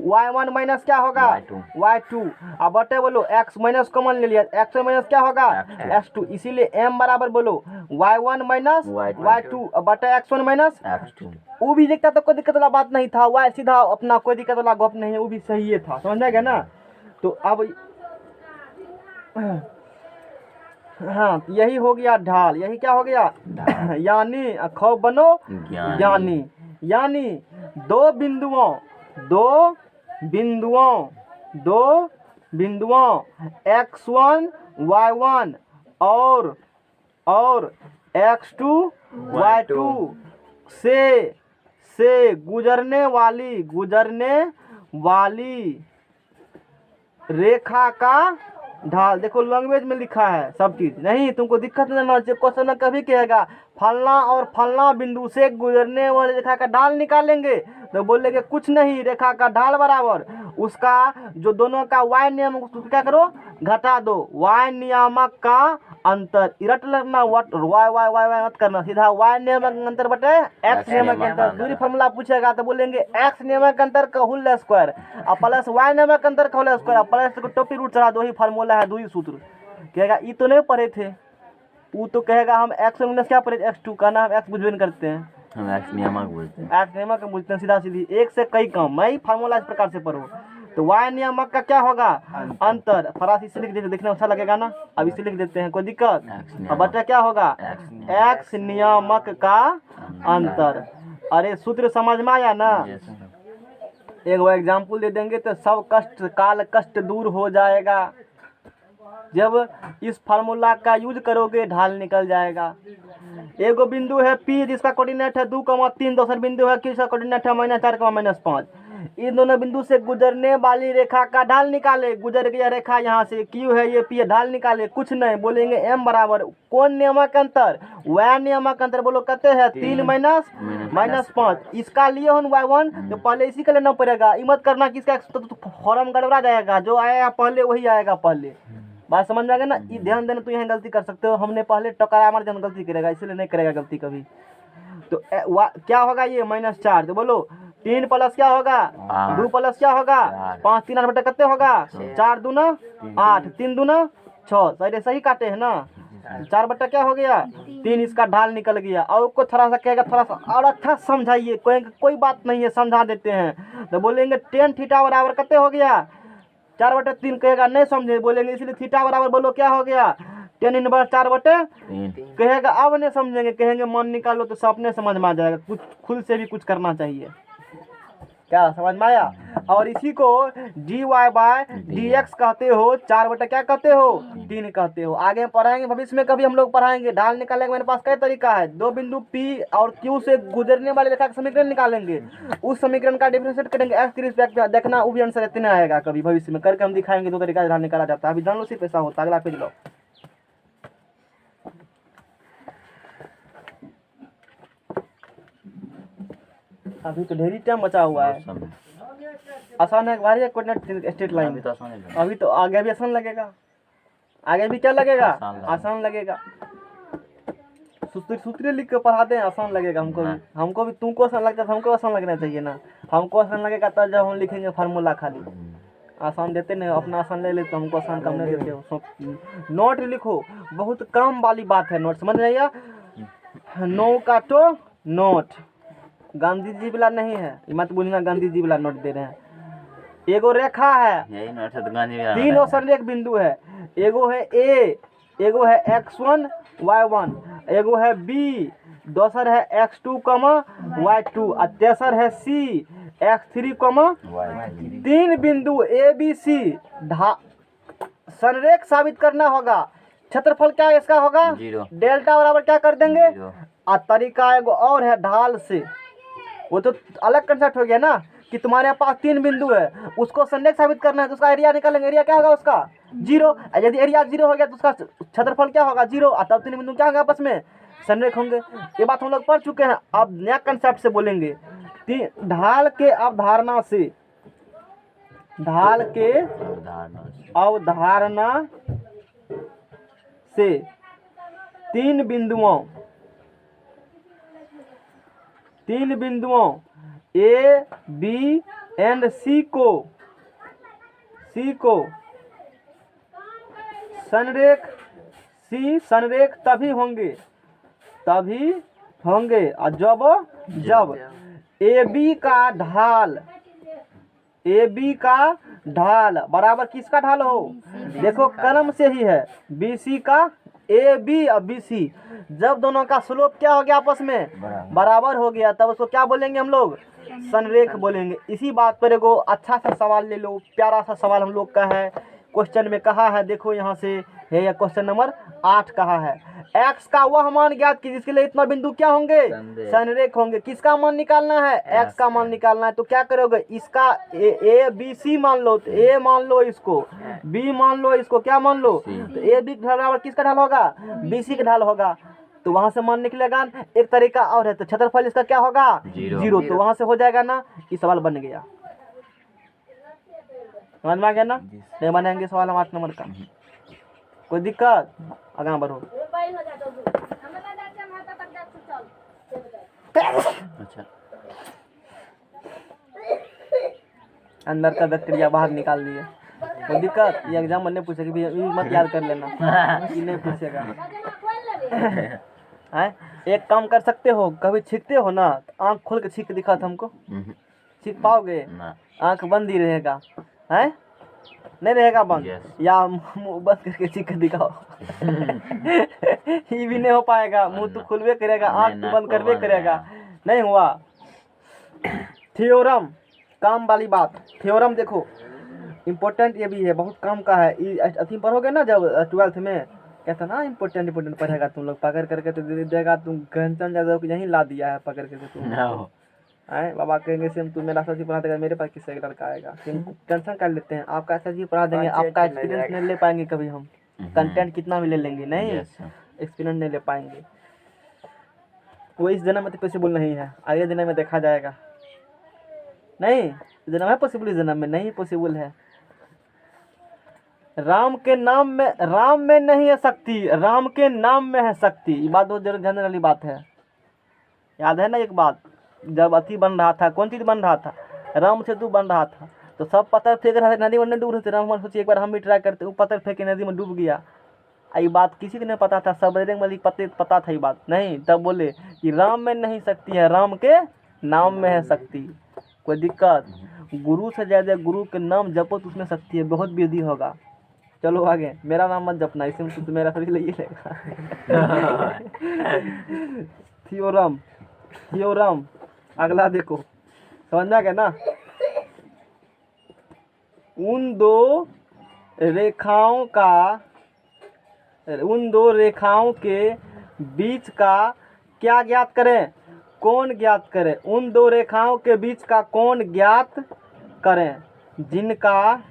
Y1 माइनस क्या होगा Y2। अब बटे बोलो X माइनस कॉमन ले लिया, X माइनस क्या होगा X2, इसीलिए M बराबर बोलो Y1 माइनस Y2 बटे X1 माइनस X2। वो भी देखता तो कोई दिक्कत वाला बात नहीं था, Y सीधा अपना कोई दिक्कत वाला गप नहीं है, वो भी सही है था, समझ गया ना। तो अब हाँ यही हो गया ढाल, यही क्या हो गया यानी खौफ बनो ज्ञानी, यानी दो बिंदुओं X1 Y1 और X2 Y2 से गुजरने वाली रेखा का ढाल। देखो लैंग्वेज में लिखा है सब चीज, नहीं तुमको दिक्कत नहीं ना। क्वेश्चन कभी कहेगा फलना और फलना बिंदु से गुजरने वाली रेखा का ढाल निकालेंगे, तो बोलेंगे कुछ नहीं, रेखा का ढाल बराबर उसका जो दोनों का y नियम, उसको क्या करो घटा दो, y नियामक का अंतर, इरट लगना y मत करना, सीधा y नियमक अंतर बटे x नियमक अंतर। दूरी फॉर्मूला पूछेगा तो बोलेंगे x नियमक अंतर का होल स्क्वायर और प्लस y नियमक अंतर का होल स्क्वायर, प्लस को टोपी रूट चढ़ा दो, ही फार्मूला है, दूरी सूत्र। कहेगा ये तो नहीं पढ़े थे, वो तो कहेगा हम x माइनस क्या पढ़े x2 का ना, हम x बुझबे करते हैं, हम एक्स नियामक बोलते हैं, एक्स नियामक बुझते हैं, सीधा सीधी एक से कई काम, मैं फार्मूला इस प्रकार से पढ़ो। तो y नियामक का क्या होगा अंतर, फरासी से लिख देते, देखने अच्छा लगेगा ना, अब इसे लिख देते हैं, कोई दिक्कत। अब बच्चा क्या होगा x नियामक का अंतर। अरे सूत्र समझ में आया ना। एक वो एग्जाम्पल दे देंगे तो सब कष्ट काल कष्ट दूर हो जाएगा। जब इस फार्मूला का यूज करोगे ढाल निकल जाएगा। एगो बिंदु है P जिसका कोऑर्डिनेट है 2,3, दूसरा बिंदु है Q जिसका कोऑर्डिनेट है -4, -5। इन दोनों बिंदु से गुजरने वाली रेखा का ढाल निकाले। गुजर गया रेखा यहाँ से, Q है ये, P है, ढाल निकाले। कुछ नहीं, बोलेंगे M बराबर कौन नियमक अंतर, Y नियमक अंतर। बोलो कहते हैं 3 माइनस 5। इसका लिए हो Y1 तो पहले इसी का लेना पड़ेगा। ये मत करना कि इसका तो फॉर्म गड़बड़ा जाएगा, जो आएगा पहले वही आएगा पहले। बात समझ में आ गया ना। ये ध्यान देना, तो यहाँ गलती कर सकते हो। हमने पहले टकरा मार जन गलती करेगा, इसलिए नहीं करेगा गलती कभी। तो क्या होगा ये -4। तो बोलो 3 प्लस क्या होगा 2 प्लस क्या होगा 5, 3 8 बटे कितने होगा 4 दूना 8, 3 दूना 6। सही काटे है ना। 4 बटा क्या हो गया 3। इसका ढाल निकल गया। और को थोड़ा सा कहेगा, थोड़ा सा और अच्छा समझाइए, कोई बात नहीं है, समझा देते हैं। तो बोलेंगे tan थीटा बराबर कितने हो गया 4/3। कहेगा नहीं समझे, बोलेंगे इसलिए थीटा बराबर बोलो क्या हो गया tan इनवर्स 4/3। कहेगा अब नहीं समझेंगे, कहेंगे मन निकालो, तो सपने समझ में आ जाएगा। कुछ खुद से भी कुछ करना चाहिए। क्या समझ में आया। और इसी को dy/dx कहते हो, 4/, क्या कहते हो 3 कहते हो। आगे पढ़ाएंगे, भविष्य में कभी हम लोग पढ़ाएंगे। ढाल निकालने का मेरे पास कई तरीका है। 2 बिंदु P और Q से गुजरने वाले रेखा का समीकरण निकालेंगे, उस समीकरण का डिफरेंशिएट करेंगे x के रिस्पेक्ट में। देखना वो भी आंसर इतना आएगा, कभी भविष्य में करके हम दिखाएंगे। 2 तरीका से ढाल निकाला जाता है। अभी जान लो सिर्फ ऐसा होता है। अगला पेज लो। अभी तो ढेरी टाइम बचा हुआ है। आसान है, बारी कोऑर्डिनेट स्ट्रेट लाइन। अभी तो आगे भी आसान लगेगा। आगे भी क्या लगेगा आसान लगेगा। सूत्र लिख के पढ़ा दें, आसान लगेगा हमको भी तुमको आसान लगता है, हमको आसान लगना चाहिए ना। हमको आसान लगेगा तब जब हम लिखेंगे फार्मूला। खाली आसान देते नहीं, अपना आसान ले लेते, हमको आसान कम नहीं देते हो। नोट लिखो, बहुत कम वाली बात है। नोट समझ नहीं आया, नो काटो नोट। गांधी जी वाला नहीं है, मत बोलना गांधी जी वाला नोट दे रहे हैं। एगो रेखा है, यही नोट है तो गांधी वाला 3 औसरेख बिंदु है। एगो है A, एगो है x1 y1, एगो है B, दोसर है x2, y2 और तेसर है C, x3, y3। 3 बिंदु A B C संरेख साबित करना होगा। क्षेत्रफल क्या इसका होगा 0। डेल्टा बराबर क्या कर देंगे 0। और तरीका एगो और है ढाल से। वो तो अलग कंसेप्ट हो गया ना कि तुम्हारे पास 3 बिंदु है, उसको संरेख साबित करना है, तो उसका एरिया निकालेंगे। एरिया क्या होगा उसका 0। यदि एरिया 0 हो गया तो उसका क्षेत्रफल क्या होगा 0। और तब 3 बिंदु क्या होंगे आपस में संरेख होंगे। ये बात हम लोग पढ़ चुके हैं। अब नया कंसेप्ट से बोलेंगे। ढाल के अवधारणा से, ढाल के अवधारणा से 3 बिंदुओं A, B एंड C को संरेख तभी होंगे और जब AB का ढाल बराबर किसका ढाल हो। देखो क्रम से ही है, BC का AB और BC। जब दोनों का स्लोप क्या हो गया आपस में बराबर हो गया, तब उसको क्या बोलेंगे हम लोग संरेख बोलेंगे। इसी बात पर एगो अच्छा सा सवाल ले लो, प्यारा सा सवाल हम लोग का है। क्वेश्चन में कहा है, देखो यहाँ से है, या क्वेश्चन नंबर 8 कहा है x का वह मान ज्ञात की जिसके लिए इतना बिंदु क्या होंगे संरेख होंगे। किसका मान निकालना है x का मान निकालना है। तो क्या करोगे, इसका A B C मान लो, तो A मान लो, इसको B मान लो, इसको क्या मान लो, तो A B का ढाल किसका ढाल होगा BC का ढाल होगा। तो वहां से मान निकलेगा। एक तरीका और है, तो क्षेत्रफल इसका क्या होगा 0। तो वहां से हो जाएगा ना, ये सवाल बन गया। समझ में आ गया ना। नहीं बनेंगे सवाल हम 8 नंबर का, कोई दिक्कत आगे बढ़ो। अच्छा, अंदर का बैक्टीरिया बाहर निकाल दिए, कोई दिक्कत। ये एग्जाम में नहीं पूछेगा, भी मत याद कर लेना, ये नहीं पूछेगा। है एक काम कर सकते हो, कभी छींकते हो ना, आंख खोल के छींक दिखा हमको, छींक पाओगे? आंख बंद ही रहेगा, है नहीं रहेगा बंद, या मुंह बंद करके छींक दिखाओ। ये भी नहीं हो पाएगा, मुंह तो खुलवे करेगा, आंख तो बंद करवे करेगा, नहीं हुआ। थ्योरम, काम वाली बात। थ्योरम देखो इम्पोर्टेंट ये भी है, बहुत काम का है। अथी पढ़ोगे ना जब 12th में, कहता ना इम्पोर्टेंट पढ़ेगा तुम लोग, पकड़ करके तो दे देगा। तुम घंटन जादव को यहीं ला दिया है पकड़ करके तुम। आए बाबा कहेंगे सेम तू मेरा सब्जी पढ़ा देगा, मेरे पास किससे लड़का आएगा। टेंशन कर लेते हैं, आपका सब्जी पढ़ा देंगे, आपका एक्सपीरियंस नहीं ले पाएंगे कभी हम। कंटेंट कितना भी ले लेंगे, नहीं यस सर। एक्सपीरियंस नहीं ले पाएंगे। वो इस जन्म में तो पॉसिबल नहीं है, अगले जन्म में देखा जाएगा। नहीं इस जन्म है पॉसिबल, इस जन्म में नहीं पॉसिबल है। राम के नाम में, राम में नहीं है शक्ति, राम के नाम में है शक्ति। ये बात बहुत जरूर ध्यान वाली बात है। याद है ना एक बात, जब अति बन रहा था, कौन चीज बन रहा था, राम सेतु बन रहा था, तो सब पत्थर फेंक रहा था, नदी में नहीं डूब रहे थे। राम सोचिए एक बार हम भी ट्राई करते, वो पत्थर फेंक के नदी में डूब गया। ये बात किसी को नहीं पता था, सब बजरंग बली पता था ये बात नहीं। तब बोले कि राम में नहीं शक्ति है, राम के नाम में है शक्ति। कोई दिक्कत, गुरु से ज्यादा गुरु के नाम जपो तो उसमें शक्ति है, बहुत विधि होगा। चलो आगे, मेरा नाम मत जपना, इसी में तो मेरा शरीर ले लेगा। थियोरम, थियोरम अगला देखो, समझना क्या ना। उन दो रेखाओं के बीच का क्या ज्ञात करें, कोण ज्ञात करें। उन दो रेखाओं के बीच का कोण ज्ञात करें जिनका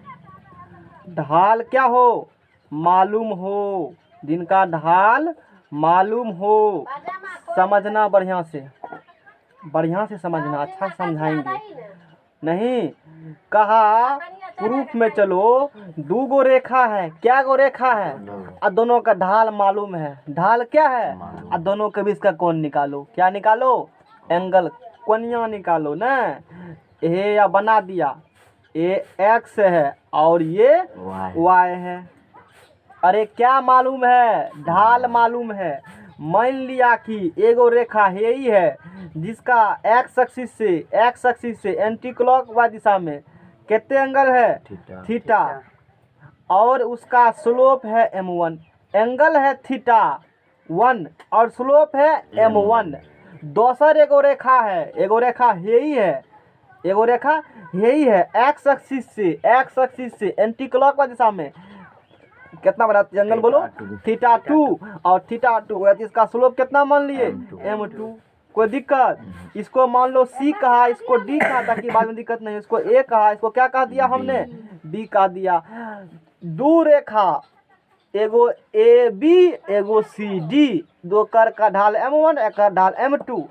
ढाल क्या हो, मालूम हो, जिनका ढाल मालूम हो। समझना बढ़िया से समझना, अच्छा समझाएंगे। नहीं कहा प्रूफ में चलो, दो गो रेखा है, क्या गो रेखा है, और दोनों का ढाल मालूम है। ढाल क्या है, और दोनों के बीच का कोण निकालो। क्या निकालो, एंगल, कोनिया निकालो ना। ये या बना दिया, ये एक्स है और ये वाई है। अरे क्या मालूम है, ढाल मालूम है। मान लिया कि एगो रेखा है ही है जिसका एक्स एक्सिस से एंटी क्लॉकवाइज दिशा में कितने एंगल है, थीटा, और उसका स्लोप है m1। एंगल है थीटा 1 और स्लोप है m1। दोसर एगो रेखा है, एगो रेखा है ही है, एगो रेखा यही है एक्स एक्सिस से एंटी क्लॉकवाइज दिशा में कितना बड़ा एंगल बोलो, थीटा 2, और थीटा 2 इसका स्लोप कितना मान लिए, m2। कोई दिक्कत, इसको मान लो C कहा, इसको D कहा, ताकि बाद में दिक्कत नहीं। इसको A कहा, इसको क्या कह दिया हमने, B कह दिया। दो रेखा, एगो AB एगो CD, दो कर का ढाल m1, एक का ढाल m2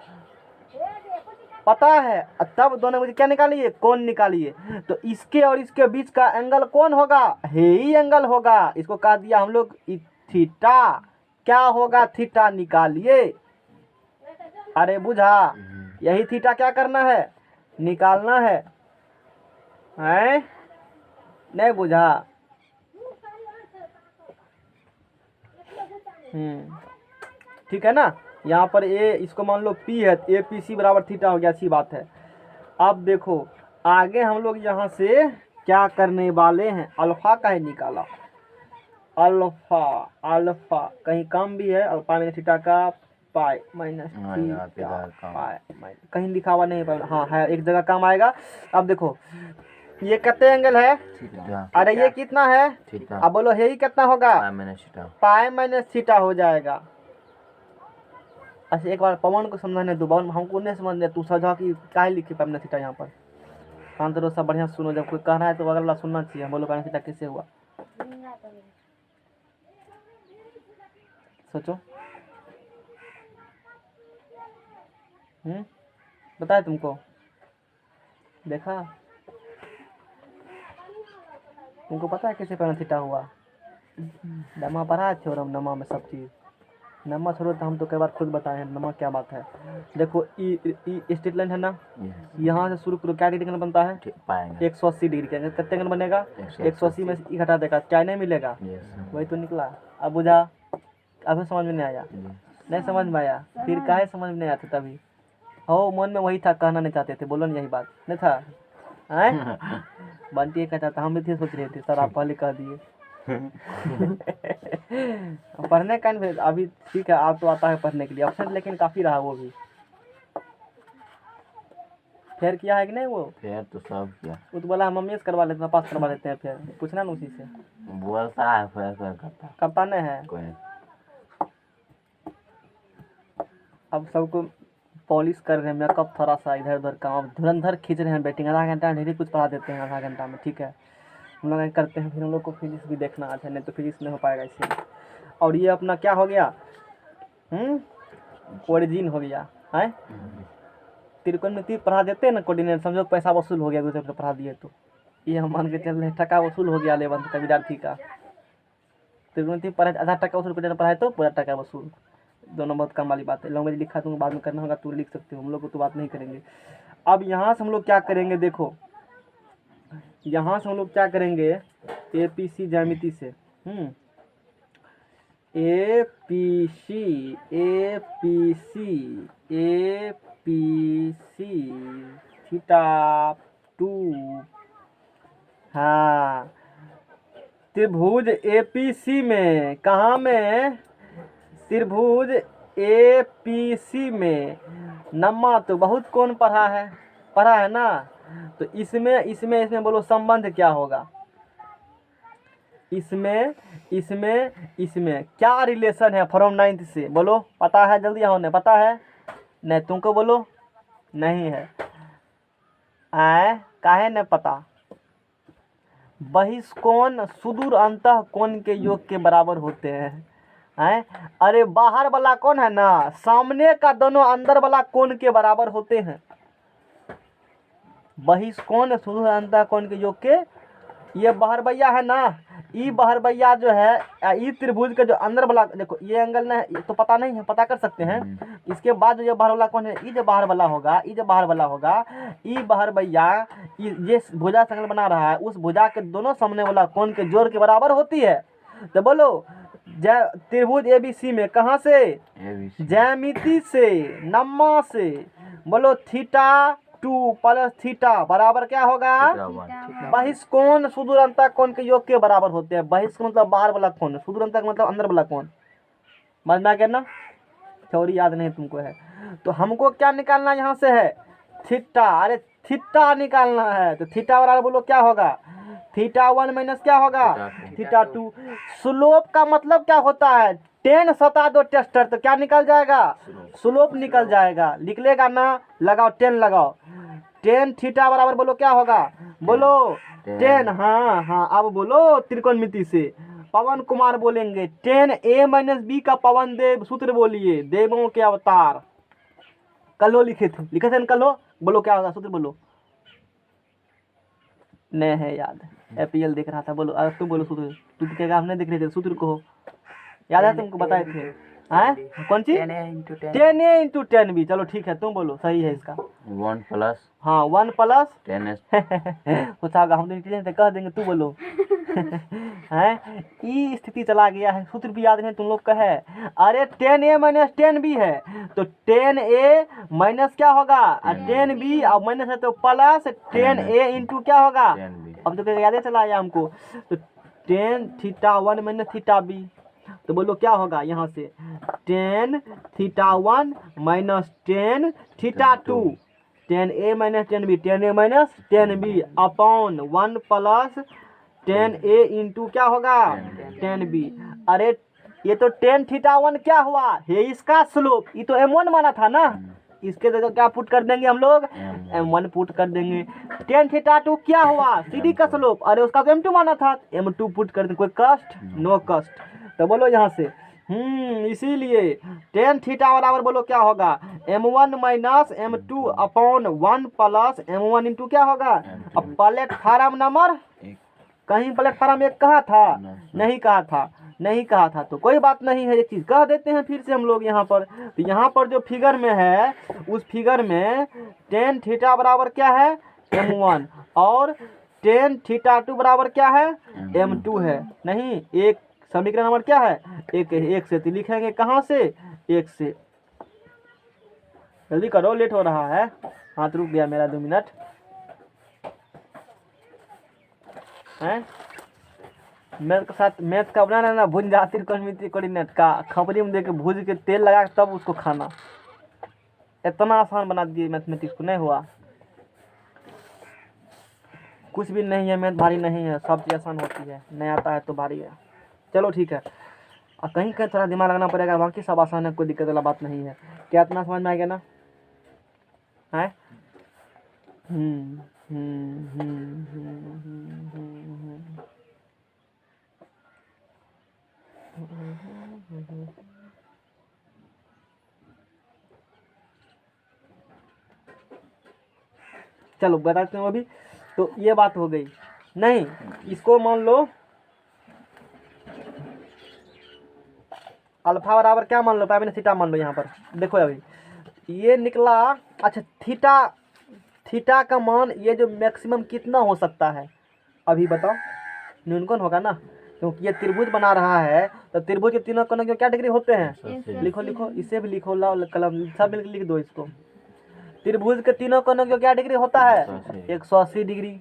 पता है। तब दोनों में क्या निकालिए, कोण निकालिए। तो इसके और इसके बीच का एंगल कौन होगा, ही एंगल होगा। इसको कह दिया हम लोग थीटा। क्या होगा, थीटा निकालिए। अरे बुझा, यही थीटा क्या करना है, निकालना है, हैं? नहीं बुझा। ठीक है ना। यहाँ पर ए, इसको मान लो P है, APC बराबर थीटा हो गया, अच्छी बात है। अब देखो आगे हम लोग यहाँ से क्या करने वाले हैं, अल्फा का ही निकाला। अल्फा कहीं कम भी है, अल्फा में थीटा का पाई माइनस पाई, कहीं लिखा हुआ नहीं पर हाँ है, एक जगह कम आएगा। अब देखो ये कितने एंगल है, अरे ये कितना है, अब बोलो है ही कितना होगा, पाई माइनस थीटा हो जाएगा। अच्छा एक बार पवन को समझाने दो, पवन हमको नहीं समझने, तू समझा कि काहे लिखे पाई थीटा यहाँ पर। शांत रहो सब, बढ़िया सुनो, जब कोई कह रहा है तो अगला सुनना चाहिए। बोलो पाई थीटा कैसे हुआ, सोचो। बताए तुमको, देखा तुमको पता है कैसे पाई थीटा हुआ। नमा पढ़ा है थ्योरम, नमा में सब चीज। नमा छोड़ो तो हम तो कई बार खुद बताए हैं नमा क्या बात है। देखो ई स्ट्रेट लाइन है ना, यहाँ से शुरू करो, क्या डिग्री एंगल बनता है, 180 डिग्री का। कितने एंगल बनेगा, 180 में से घटा देगा, क्या नहीं मिलेगा, वही तो निकला। अब बुझा, अभी समझ में नहीं आया, नहीं समझ में आया, फिर काहे समझ में नहीं आते तभी हो, मन में वही था, कहना नहीं चाहते थे, बोलो ना यही बात नहीं था। बंटी कहता था, हम भी थे सोच रहे थे, सर आप पहले कह दिए। पढ़ने का नहीं, अभी ठीक है आप तो आता है पढ़ने के लिए ऑप्शन, लेकिन काफी रहा वो भी। फेयर किया है कि नहीं, वो फेयर तो सब किया, वो तो बोला मम्मी से करवा लेते हैं, पास करवा लेते हैं। फेयर पूछना ना उसी से, बोलता है फेयर करता नहीं है। कोई। अब सबको पॉलिश कर रहे हैं, मेकअप थोड़ा सा इधर उधर काम धुरंधर खींच रहे हैं बैटिंग। आधा घंटा डेली कुछ पढ़ा देते हैं, आधा घंटा में, ठीक है। हम लोग करते हैं, फिर हम लोग को फिजिक्स भी देखना आता है, नहीं तो फिजिक्स नहीं हो पाएगा इसलिए। और ये अपना क्या हो गया, ओरिजिन हो गया है। त्रिकोणमिति पढ़ा देते हैं ना कोऑर्डिनेट, समझो पैसा वसूल हो गया दूसरे पे पढ़ा दिए तो। ये हम मान के चल रहे हैं टका वसूल हो गया 11th का विद्यार्थी का। त्रिकोणमिति पढ़ा आधा टका वसूल कोऑर्डिनेट पढ़ाए तो पूरा टका वसूल, दोनों बहुत कम वाली बात है। लैंग्वेज लिखा तुमको बाद में करना होगा, तू लिख सकते हो, हम लोग को तो बात नहीं करेंगे। अब यहाँ से हम लोग क्या करेंगे, देखो यहाँ से हम लोग क्या करेंगे, APC ज्यामिति से APC थीटा 2। हाँ, त्रिभुज APC में, कहाँ में, त्रिभुज APC में नम्मा तो बहुत कौन पढ़ा है ना। तो इसमें बोलो संबंध क्या होगा, इसमें क्या रिलेशन है फ्रॉम 9th से, बोलो पता है, जल्दी आओ, ने पता है, नहीं तुमको बोलो नहीं है, काहे न पता। बहिष्कोण सुदूर अंतः कोण के योग के बराबर होते हैं। अरे बाहर वाला कोण है ना, सामने का दोनों अंदर वाला कोण के बराबर होते हैं। बहिष्कोण सुदूर अंतः कोण के योग के, ये बहरवैया है ना, ई बहरवैया जो है, ई त्रिभुज के जो अंदर वाला, देखो ये एंगल ना, ये तो पता नहीं है, पता कर सकते हैं। इसके बाद जो ये बाहर वाला कौन है, ई जो बाहर वाला होगा, ई बहरवैया, ये भुजा से एंगल बना रहा है, उस भुजा के दोनों सामने वाला कोण के जोड़ के बराबर होती है। तो बोलो त्रिभुज ABC में कहाँ से, ज्यामिति से, नम्मा से, बोलो थीटा 2 प्लस थीटा बराबर क्या होगा, बहिष्कोण सुदूर अंतः कोण के योग के बराबर होते हैं। बहिष्कोण मतलब बाहर वाला कोण, सुदूर अंतः मतलब अंदर वाला कोण, समझ में आ गया ना, थ्योरी याद नहीं तुमको है। तो हमको क्या निकालना यहाँ से है, थीटा, अरे थीटा निकालना है। तो थीटा बराबर बोलो क्या होगा, थीटा 1 माइनस क्या होगा, थीटा 2। स्लोप का मतलब क्या होता है, 10 सता दो टेस्टर, तो क्या निकल जाएगा, स्लोप निकल जाएगा। लिख लेगा ना, लगाओ 10 लगाओ, 10 थीटा बराबर बोलो क्या होगा, बोलो 10। हाँ, अब बोलो त्रिकोणमिति से पवन कुमार बोलेंगे 10A माइनस B का पवन देव सूत्र बोलिए, देवों के अवतार। कल लिखे थे कल, बोलो क्या होगा सूत्र, बोलो नहीं है याद, APL देख रहा था, बोलो तुम बोलो सूत्र, तू क्या हमने देख रहे थे सूत्र को, याद है तुमको बताए थे, कौन सी 10A इंटू 10B, चलो ठीक है तुम बोलो, सही है इसका 1 प्लस, हाँ 1 प्लस 10S पूछा होगा, हम तो इंटेलिजेंट कह देंगे, तू बोलो ई स्थिति चला गया है, सूत्र भी याद नहीं तुम लोग का है। अरे 10A माइनस 10B है, तो 10A माइनस क्या होगा, 10B और माइनस है तो प्लस 10A इंटू क्या होगा, अब तो याद चला आया हमको। तो 10 थीटा 1 माइनस थीटा B, तो बोलो क्या होगा यहाँ से, 10 theta 1 minus 10 theta 2, 10A minus 10B, 10A minus 10B upon 1 plus 10A into क्या होगा 10B। अरे ये तो 10 थीटा 1 क्या हुआ है, इसका स्लोप, ये तो M1 माना था ना, इसके जगह क्या पुट कर देंगे हम लोग, M1 पुट कर देंगे। 10 थीटा 2 क्या हुआ, CD का स्लोप, अरे उसका तो M2 माना था, M2 पुट कर देंगे, कोई कष्ट, नो कष्ट। तो बोलो यहाँ से इसीलिए 10 थीटा बराबर बोलो क्या होगा, M1 minus M2 upon 1 plus M1 into क्या होगा। अब प्लेटफार्म नंबर, कहीं प्लेटफार्म 1 कहा था, नहीं कहा था, तो कोई बात नहीं है, एक चीज़ कह देते हैं फिर से हम लोग यहाँ पर। तो यहाँ पर जो फिगर में है, उस फिगर में 10 थीटा बराबर क्या है M1 और 10 थीटा 2 बराबर क्या है M2 है। नहीं, एक समीकरण नंबर क्या है, एक से, तो लिखेंगे कहाँ से, 1 से। जल्दी करो, लेट हो रहा है, हाथ रुक गया मेरा 2 मिनट है। मैथ के साथ, मैथ का बनाना ना, भुन जाती कोऑर्डिनेट का खपरी में देके भूज के तेल लगा के तब उसको खाना, इतना आसान बना दिए मैथमेटिक्स को, नहीं हुआ कुछ भी नहीं है, मैथ भारी नहीं है, सब चीज़ आसान होती है, नहीं आता है तो भारी है। चलो ठीक है, और कहीं कहीं थोड़ा दिमाग लगाना पड़ेगा, बाकी सब आसान है, कोई दिक्कत वाला बात नहीं है। क्या इतना समझ में आ गया ना। है। हम्म हम्म हम्म हम्म हम्म हम्म हम्म। चलो बताते हैं अभी। तो ये बात हो गई। नहीं, इसको मान लो अल्फा बराबर क्या मान लो, पाई माइनस थीटा मान लो। यहाँ पर देखो अभी ये निकला। अच्छा, थीटा, थीटा का मान ये जो मैक्सिमम कितना हो सकता है अभी बताओ। न्यूनगुण होगा ना, क्योंकि ये त्रिभुज बना रहा है। तो त्रिभुज के तीनों कोनों के क्या डिग्री होते हैं? लिखो लिखो, इसे भी लिखो, लाओ कलम सब मिलकर लिख दो इसको। त्रिभुज के तीनों कोनों का क्या डिग्री होता है? 180 डिग्री।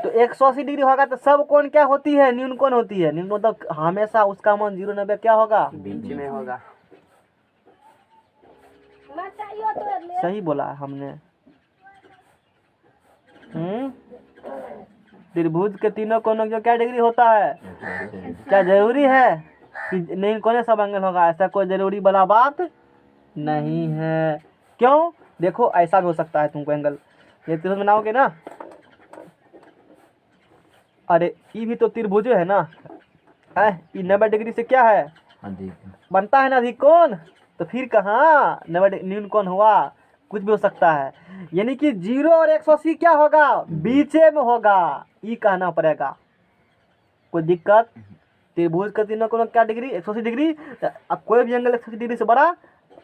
तो 180 डिग्री होगा तो सब कोण क्या होती है? न्यून कोण होती है। न्यून मतलब हमेशा उसका मान 0 90 क्या होगा? बीच में होगा। सही बोला है हमने। त्रिभुज के तीनों कोनों का क्या डिग्री होता है? क्या जरूरी है कि न्यून कोण सब एंगल होगा? ऐसा कोई जरूरी वाला बात नहीं है। क्यों? देखो ऐसा भी हो सकता है तुमको एंगल, ये त्रिभुज बनाओगे ना, अरे ये भी तो त्रिभुज है ना, ये 90 डिग्री से क्या है? बनता है ना अधिक कोण। तो फिर कहाँ 90 न्यून कोण हुआ? कुछ भी हो सकता है। यानी कि 0 और 180 क्या होगा? बीचे में होगा, ये कहना पड़ेगा। कोई दिक्कत? त्रिभुज का तीनों कोण क्या डिग्री? 180 डिग्री। अब कोई भी एंगल 180 डिग्री से बड़ा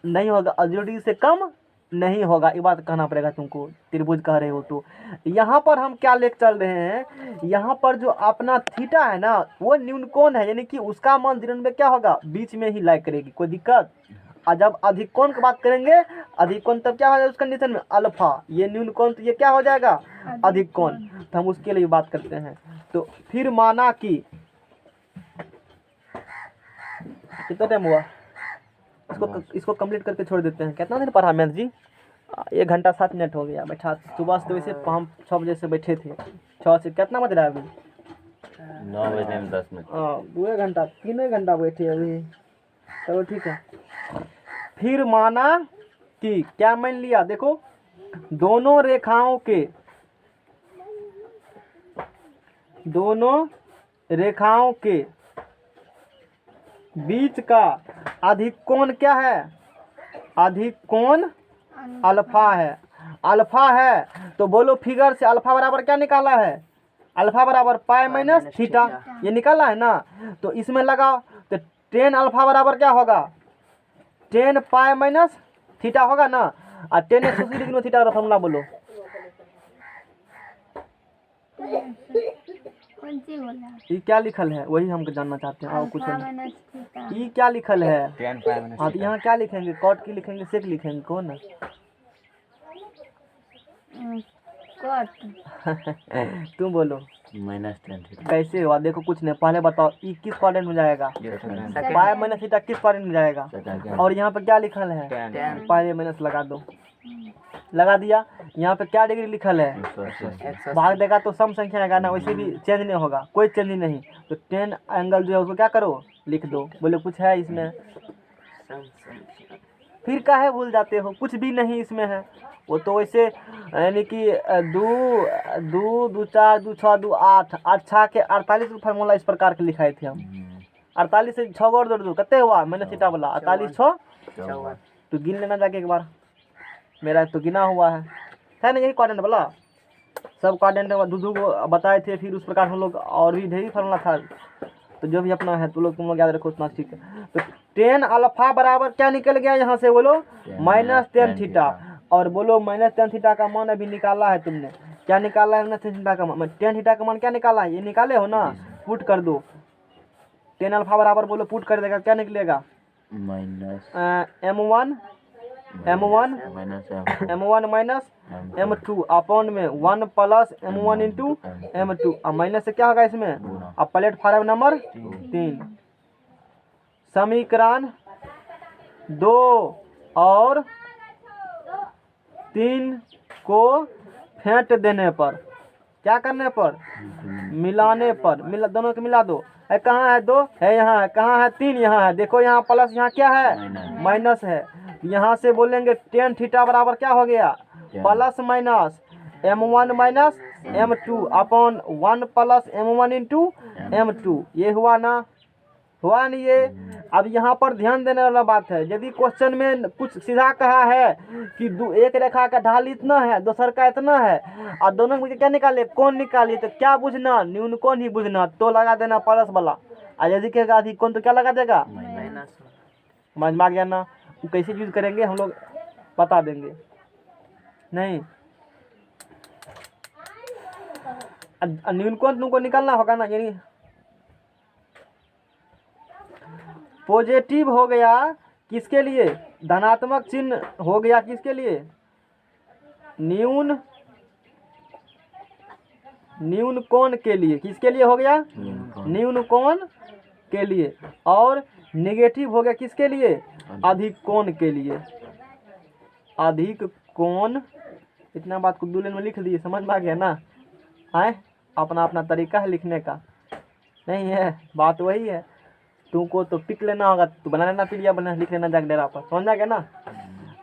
नहीं होगा और 0 डिग्री से कम नहीं होगा, ये बात कहना पड़ेगा तुमको। त्रिभुज कह रहे हो तो यहाँ पर हम क्या लेकर चल रहे हैं? यहाँ पर जो अपना थीटा है ना, वो न्यून कोण है, यानी कि उसका मान 0 में क्या होगा? बीच में ही लाइक करेगी। कोई दिक्कत? और जब अधिक कोण की बात करेंगे, अधिक कोण तब क्या हो जाएगा उस कंडीशन में? अल्फा। ये न्यून कोण, तो ये क्या हो जाएगा? अधिक कोण। तो हम उसके लिए बात करते हैं। तो फिर माना कि कितना टाइम हुआ? इसको कंप्लीट करके छोड़ देते हैं। कितना देर पढ़ा मैथ जी? 1 घंटा 7 मिनट हो गया बैठा। सुबह से तो वैसे हम 6 बजे से बैठे थे। 6 से कितना बज रहा है अभी? 9 बजे में 10 मिनट। 2 घंटा 3 घंटा बैठे अभी। चलो ठीक है। फिर माना कि क्या मान लिया? देखो दोनों रेखाओं के बीच का अधिक कोण क्या है? अधिक कोण अल्फा है। अल्फा है तो बोलो फिगर से अल्फा बराबर क्या निकाला है? अल्फा बराबर पाई माइनस थीटा, ये निकाला है ना। तो इसमें लगाओ तो tan अल्फा बराबर क्या होगा? tan पाई माइनस थीटा होगा ना। और tan 180 डिग्री में थीटा का फॉर्मूला बोलो। ये क्या लिखल है वही हमको जानना चाहते हैं। और कुछ नहीं। ये क्या लिखल है? हाँ तो यहाँ क्या लिखेंगे? कॉट की लिखेंगे, सेक लिखेंगे? कौन? तुम बोलो। -10 थीटा। कैसे हुआ? देखो कुछ नहीं, पहले बताओ ये किस क्वाड्रेंट में जाएगा? पाई माइनस थीटा किस क्वाड्रेंट में जाएगा? और यहाँ पे क्या लिखल है? पाई माइनस लगा दो। लगा दिया। यहाँ पे क्या डिग्री लिखल है? 180। भाग देगा तो सम संख्या आएगा ना, वैसे भी चेंज नहीं होगा, कोई चेंज नहीं। तो tan एंगल जो है उसको क्या करो? लिख दो। बोले कुछ है इसमें? फिर काहे भूल जाते हो? कुछ भी नहीं इसमें है। वो तो वैसे यानी कि 2 2 4 2 6 2 8 8 6 के 48 का फार्मूला इस प्रकार के लिखाए थे हम। 48 से 6 और जोड़ दो, कितने हुआ? मैंने थीटा बोला 48 6। तो गिन लेना जाके एक बार, मेरा तो गिना हुआ है ना। यही क्वाड्रेंट बोला, सब क्वाड्रेंट दो को बताए थे। फिर उस प्रकार हम लोग और भी ढेरी फार्मूला था। तो जो भी अपना है तो तुम लोग याद रखो उतना ठीक है। तो tan अल्फा बराबर क्या निकल गया यहाँ से? बोलो -10 थीटा। और बोलो -10 थीटा का मान अभी निकाला है तुमने। क्या निकाला है? -10 थीटा का मान। tan थीटा का मान क्या निकाला है? ये निकाले हो ना, पुट कर दो। tan अल्फा बराबर बोलो पुट कर देगा, क्या निकलेगा? m1 माइनस m2 अपॉन में 1 प्लस m1 इंटू m2। अब माइनस से क्या होगा इसमें? अब प्लेटफार्म नंबर 3। समीकरण 2 और 3 को फेंट देने पर, क्या करने पर? मिलाने पर। दोनों को मिला दो। है कहाँ है? 2 है यहाँ है। कहाँ है? 3 यहाँ है। देखो यहाँ प्लस, यहाँ क्या है? माइनस है। यहाँ से बोलेंगे टेन थीटा बराबर क्या हो गया, plus minus m1 minus m2 upon 1 plus m1 into m2। ये हुआ ना, हुआ नहीं ये। अब यहाँ पर ध्यान देने वाला बात है, यदि क्वेश्चन में कुछ सीधा कहा है कि एक रेखा का ढाल इतना है, दूसर का इतना है, और दोनों में क्या निकाले, कौन निकालिए, तो क्या बुझना, न्यून कौन ही बुझना, तो लगा देना प्लस वाला। और यदि कहेगा अधिक कौन, तो क्या लगा देगा, समझ में आ गया ना। वो कैसे यूज करेंगे हम लोग बता देंगे। नहीं न्यून कौन तुमको निकालना होगा ना, यानी पॉजिटिव हो गया किसके लिए, धनात्मक चिन्ह हो गया किसके लिए, न्यून कोण के लिए। किसके लिए हो गया, न्यून कोण के लिए। और नेगेटिव हो गया किसके लिए, अधिक कोण के लिए, अधिक कोण। इतना बात को दूल्हे में लिख दिए, समझ में आ गया ना। है अपना अपना तरीका है लिखने का, नहीं है बात वही है। तुमको तो पिक लेना होगा, तो बना लेना पीडिया बना लिख लेना जाके डेरा पर, समझ गया ना।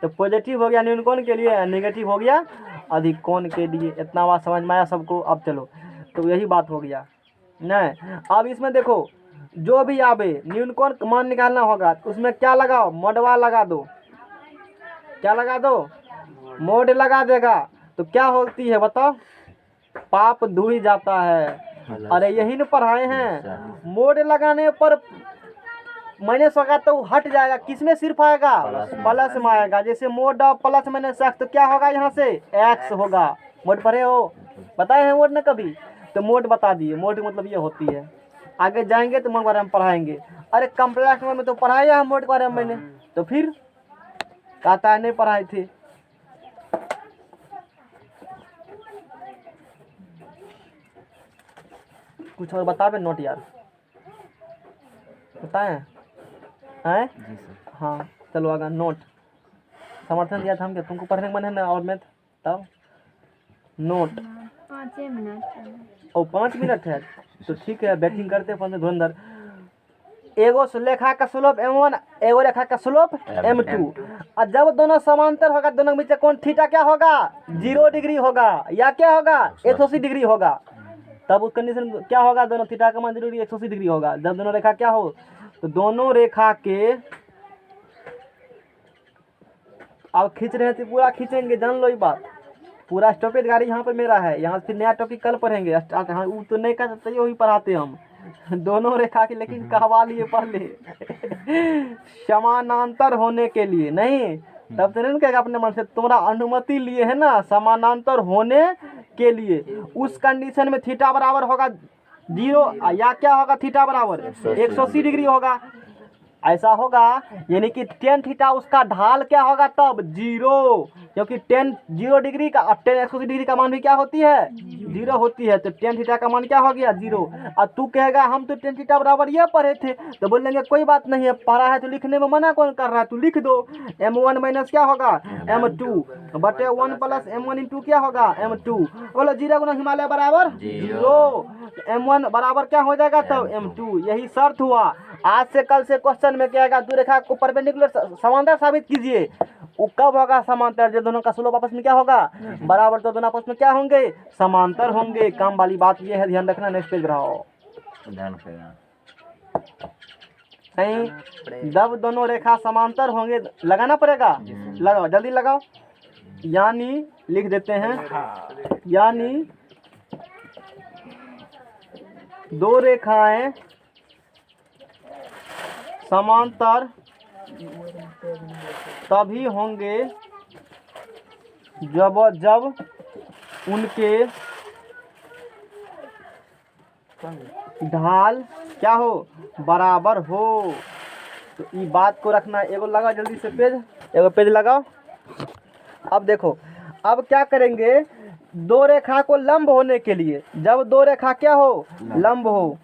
तो पॉजिटिव हो गया न्यून कोण के लिए, नेगेटिव हो गया अधिक कोण के लिए। इतना बात समझ में आया सबको। अब चलो, तो यही बात हो गया नहीं। अब इसमें देखो, जो भी आवे न्यून कोण मान निकालना होगा, उसमें क्या लगाओ, मोडवा लगा दो। क्या लगा दो, मोड लगा देगा तो क्या होती है बताओ, पाप धुल जाता है। अरे यही न पढ़ाए हैं, मोड लगाने पर माइनस होगा तो हट जाएगा, किसमें सिर्फ आएगा, प्लस में आएगा। जैसे मोड प्लस माइनस एक्स, तो क्या होगा यहाँ से एक्स होगा। मोड पढ़े हो, बताए हैं मोड न कभी, तो मोड बता दिए। मोड मतलब ये होती है। आगे जाएंगे तो मोड के बारे में पढ़ाएंगे। अरे कम्प्लेक्स में तो पढ़ाया है मोड के बारे में मैंने, तो फिर कहता है नहीं पढ़ाए थे। कुछ और बतावे नोट यार, बताएं हैं। हाँ चलो आगे नोट। समर्थन दिया था हम, क्या तुमको पढ़ने का मन है ना, और मैथ तब नोट 5 मिनट और 5 मिनट है, तो ठीक है बैटिंग करते हैं धुरंधर। एगो रेखा का स्लोप m1, एगो रेखा का स्लोप m2। और जब दोनों समांतर होगा, दोनों के बीच कोण थीटा क्या होगा, 0 डिग्री होगा, या क्या होगा 180 डिग्री होगा। तब उस कंडीशन क्या होगा, दोनों थीटा का मान 0 डिग्री 180 डिग्री होगा। जब दोनों रेखा क्या हो, तो दोनों रेखा के, अब खींच रहे थे पूरा खींचेंगे, जान लो ये बात। पूरा स्टॉपेज गाड़ी यहाँ पर मेरा है, यहाँ से नया टॉपिक कल पढ़ेंगे। हाँ वो तो नहीं कर सकते, वही पढ़ाते हम दोनों रेखा की, लेकिन कहवा लिए पहले समानांतर होने के लिए नहीं, तब तो नहीं कहेगा अपने मन से, तुम्हारा अनुमति लिए है ना समानांतर होने के लिए। उस कंडीशन में थीटा बराबर होगा 0, या क्या होगा, थीटा बराबर 180 डिग्री होगा। ऐसा होगा यानी कि टेन थीटा उसका ढाल क्या होगा तब 0, क्योंकि 0 डिग्री का और 180 डिग्री का मान भी क्या होती है, 0 होती है। तो टेन थीटा का मान क्या हो गया 0। और तू कहेगा हम तो टेन थीटा बराबर ये पढ़े थे, तो बोलेंगे कोई बात नहीं है, पढ़ा है तो लिखने में मना कौन कर रहा है, तू लिख दो। m1 माइनस क्या होगा m2 बटे 1 प्लस m1 इंटू क्या होगा m2। बोलो 0 गुना हिमालय बराबर 0, m1 बराबर क्या हो जाएगा तब m2। यही शर्त हुआ। आज से कल से क्वेश्चन में क्या आएगा, दो रेखा को परपेंडिकुलर समांतर साबित कीजिए। वो कब होगा समांतर, जब दोनों का स्लोप आपस में क्या होगा बराबर, तो दोनों आपस में क्या होंगे, समांतर होंगे। काम वाली बात ये है, ध्यान रखना। नेक्स्ट पेज बढ़ाओ। नहीं, जब दोनों रेखा समांतर होंगे लगाना पड़ेगा, लगाओ जल्दी लगाओ। यानी लिख देते हैं, यानी दो रेखाएं समांतर तभी होंगे जब उनके ढाल क्या हो, बराबर हो। तो ये बात को रखना। एगो लगाओ जल्दी से पेज, एगो पेज लगाओ। अब देखो, अब क्या करेंगे, दो रेखा को लंब होने के लिए, जब दो रेखा क्या हो, लंब हो,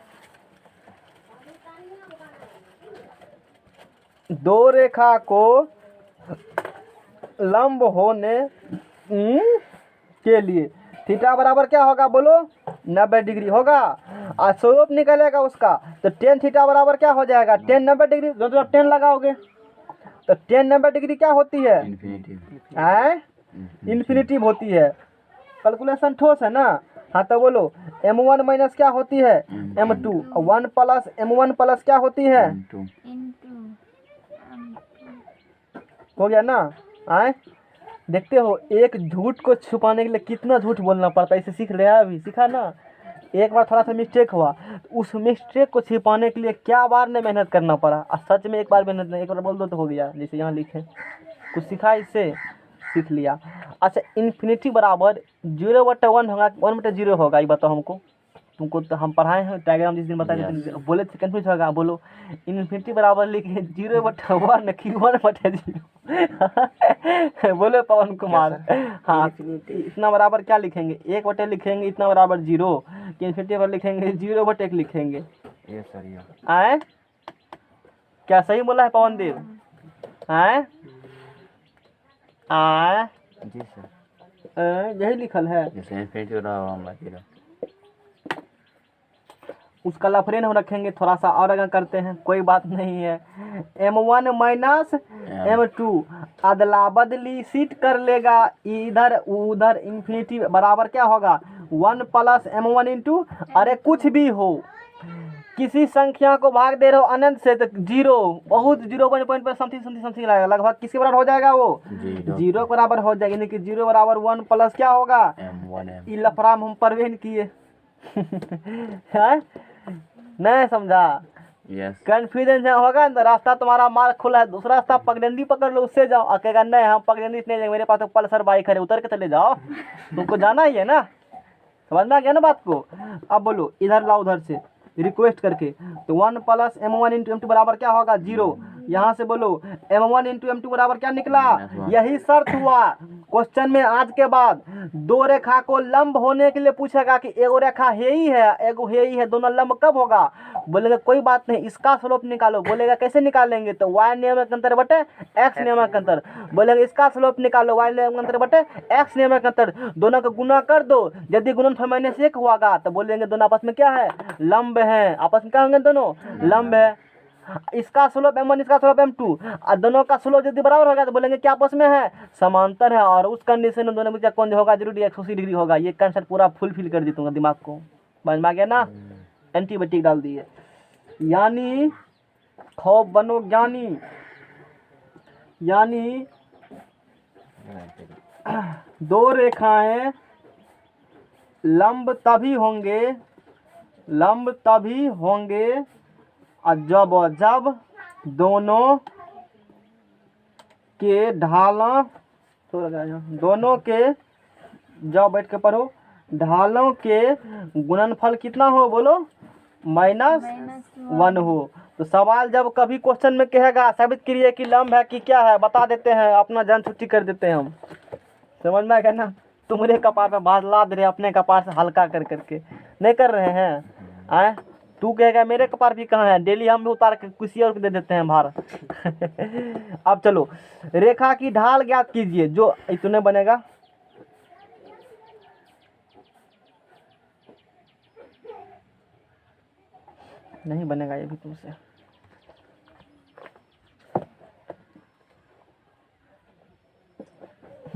दो रेखा को लंब होने के लिए थीटा बराबर क्या होगा बोलो, 90 डिग्री होगा। और स्लोप निकलेगा उसका, तो टेन थीटा बराबर क्या हो जाएगा, 10 90 डिग्री। दोनों 10 लगाओगे, तो 10 90 डिग्री क्या होती है? इन्फिनिटी है इन्फिनिटिव होती है। कैलकुलेशन ठोस है ना। हाँ तो बोलो m1 माइनस क्या होती है? m2। 1 प्लस m1 प्लस क्या होती है? टू into हो गया ना। आए देखते हो एक झूठ को छुपाने के लिए कितना झूठ बोलना पड़ता है, इसे सीख लिया अभी, सीखा ना। एक बार थोड़ा सा मिस्टेक हुआ तो उस मिस्टेक को छिपाने के लिए क्या बार ने मेहनत करना पड़ा। और सच में एक बार मेहनत नहीं, एक बार बोल दो तो हो गया। जैसे यहाँ लिखे कुछ सीखा, इससे सीख लिया। अच्छा इन्फिनिटी बराबर 0/1 होगा 1/0 होगा, ये बताओ हमको। तुमको तो हम पढ़ाए हैं डायग्राम जिस दिन बताए थे Yes. बोले थे कंफ्यूज होगा। बोलो इन्फिनिटी बराबर लिखे 0/1 कि 1/0। बोले पवन कुमार। हाँ इतना बराबर क्या लिखेंगे? 1/1 लिखेंगे, इतना बराबर 0 कि इन्फिनिटी पर लिखेंगे 0/1 लिखेंगे। ये सर ये आए क्या सही बोला है पवन देव? आए आए जी सर यही लिखल है। जैसे इन्फिनिटी रहा हम रखिएगा उसका लफरेन हम रखेंगे, थोड़ा सा और आगे करते हैं, कोई बात नहीं है। m1 माइनस m2 अदला बदली सीट कर लेगा इधर उधर, इन्फिनिटी बराबर क्या होगा? 1 प्लस m1 इंटू, अरे कुछ भी हो किसी संख्या को भाग दे रहे हो अनंत से तो 0 बहुत 0 पर समथिंग समथिंग समथिंग लगेगा, लगभग किसके बराबर हो जाएगा वो? 0 बराबर हो जाएगा। यानी कि 0 बराबर 1 प्लस क्या होगा? m1 m ई लफराम हम परवेन किए। हैं? नहीं समझा? यस कंफ्यूजन जहाँ होगा ना, रास्ता तुम्हारा मार्ग खुला है, दूसरा रास्ता पगडंडी पकड़ लो, उससे जाओ। अकेगा नहीं हम पगडंडी से नहीं जाएंगे, मेरे पास तो पल्सर बाइक है, उतर के चले जाओ। तुमको जाना ही है ना, समझ में आ गया ना बात को। अब बोलो इधर लाओ, उधर से रिक्वेस्ट करके। तो 1 प्लस m1 इंटू m2 बराबर क्या होगा? 0। यहाँ से बोलो m1 इंटू m2 बराबर क्या निकला? यही शर्त हुआ क्वेश्चन में। आज के बाद दो रेखा को लंब होने के लिए पूछेगा कि एगो रेखा है ही है एगो है ही है, दोनों लंब कब होगा? बोलेगा कोई बात नहीं, इसका स्लोप निकालो। बोलेगा कैसे निकालेंगे? तो y नियमक अंतर बटे x नियमक अंतर। बोलेगा इसका स्लोप निकालो, y नियमक अंतर बटे x नियमक अंतर, दोनों का गुना कर दो। यदि गुणनफल -1 हुआ तो बोलेंगे दोनों आपस में क्या है? लंब है। आपस में क्या होंगे? दोनों लंब है। इसका स्लोप m1 इसका स्लोप m2 और दोनों का स्लोप यदि बराबर होगा तो बोलेंगे क्या आपस में है? समांतर है। और उस कंडीशन में दोनों में कौन जो होगा? जरूरी 180 डिग्री होगा। ये कंसेप्ट पूरा फुलफिल कर दी दूंगा दिमाग को, समझ में आ गया ना। एंटीबायोटिक डाल दिए, यानी खौफ बनो ज्ञानी। यानी दो रेखाएं लंब तभी होंगे जब दोनों के ढालों दोनों के जाओ बैठ के पढ़ो, ढालों के गुणनफल कितना हो? बोलो -1 हो। तो सवाल जब कभी क्वेश्चन में कहेगा साबित करिए कि लंब है कि क्या है, बता देते हैं, अपना जान छुट्टी कर देते हैं हम। समझ में आ गया ना। तुम्हारे कपार पे बात लाद रहे, अपने कपार से हल्का कर करके नहीं कर रहे हैं। आए तू कहेगा मेरे कपार भी कहाँ है, डेली हम उतार के किसी और को दे देते हैं भार। अब चलो रेखा की ढाल ज्ञात कीजिए, जो इतने बनेगा। नहीं बनेगा ये भी तुमसे।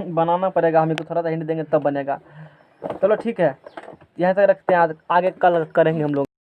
बनाना पड़ेगा, हमें तो थोड़ा सा हिंट देंगे तब बनेगा। चलो ठीक है, यहाँ तक रखते हैं, आगे कल करेंगे हम लोग।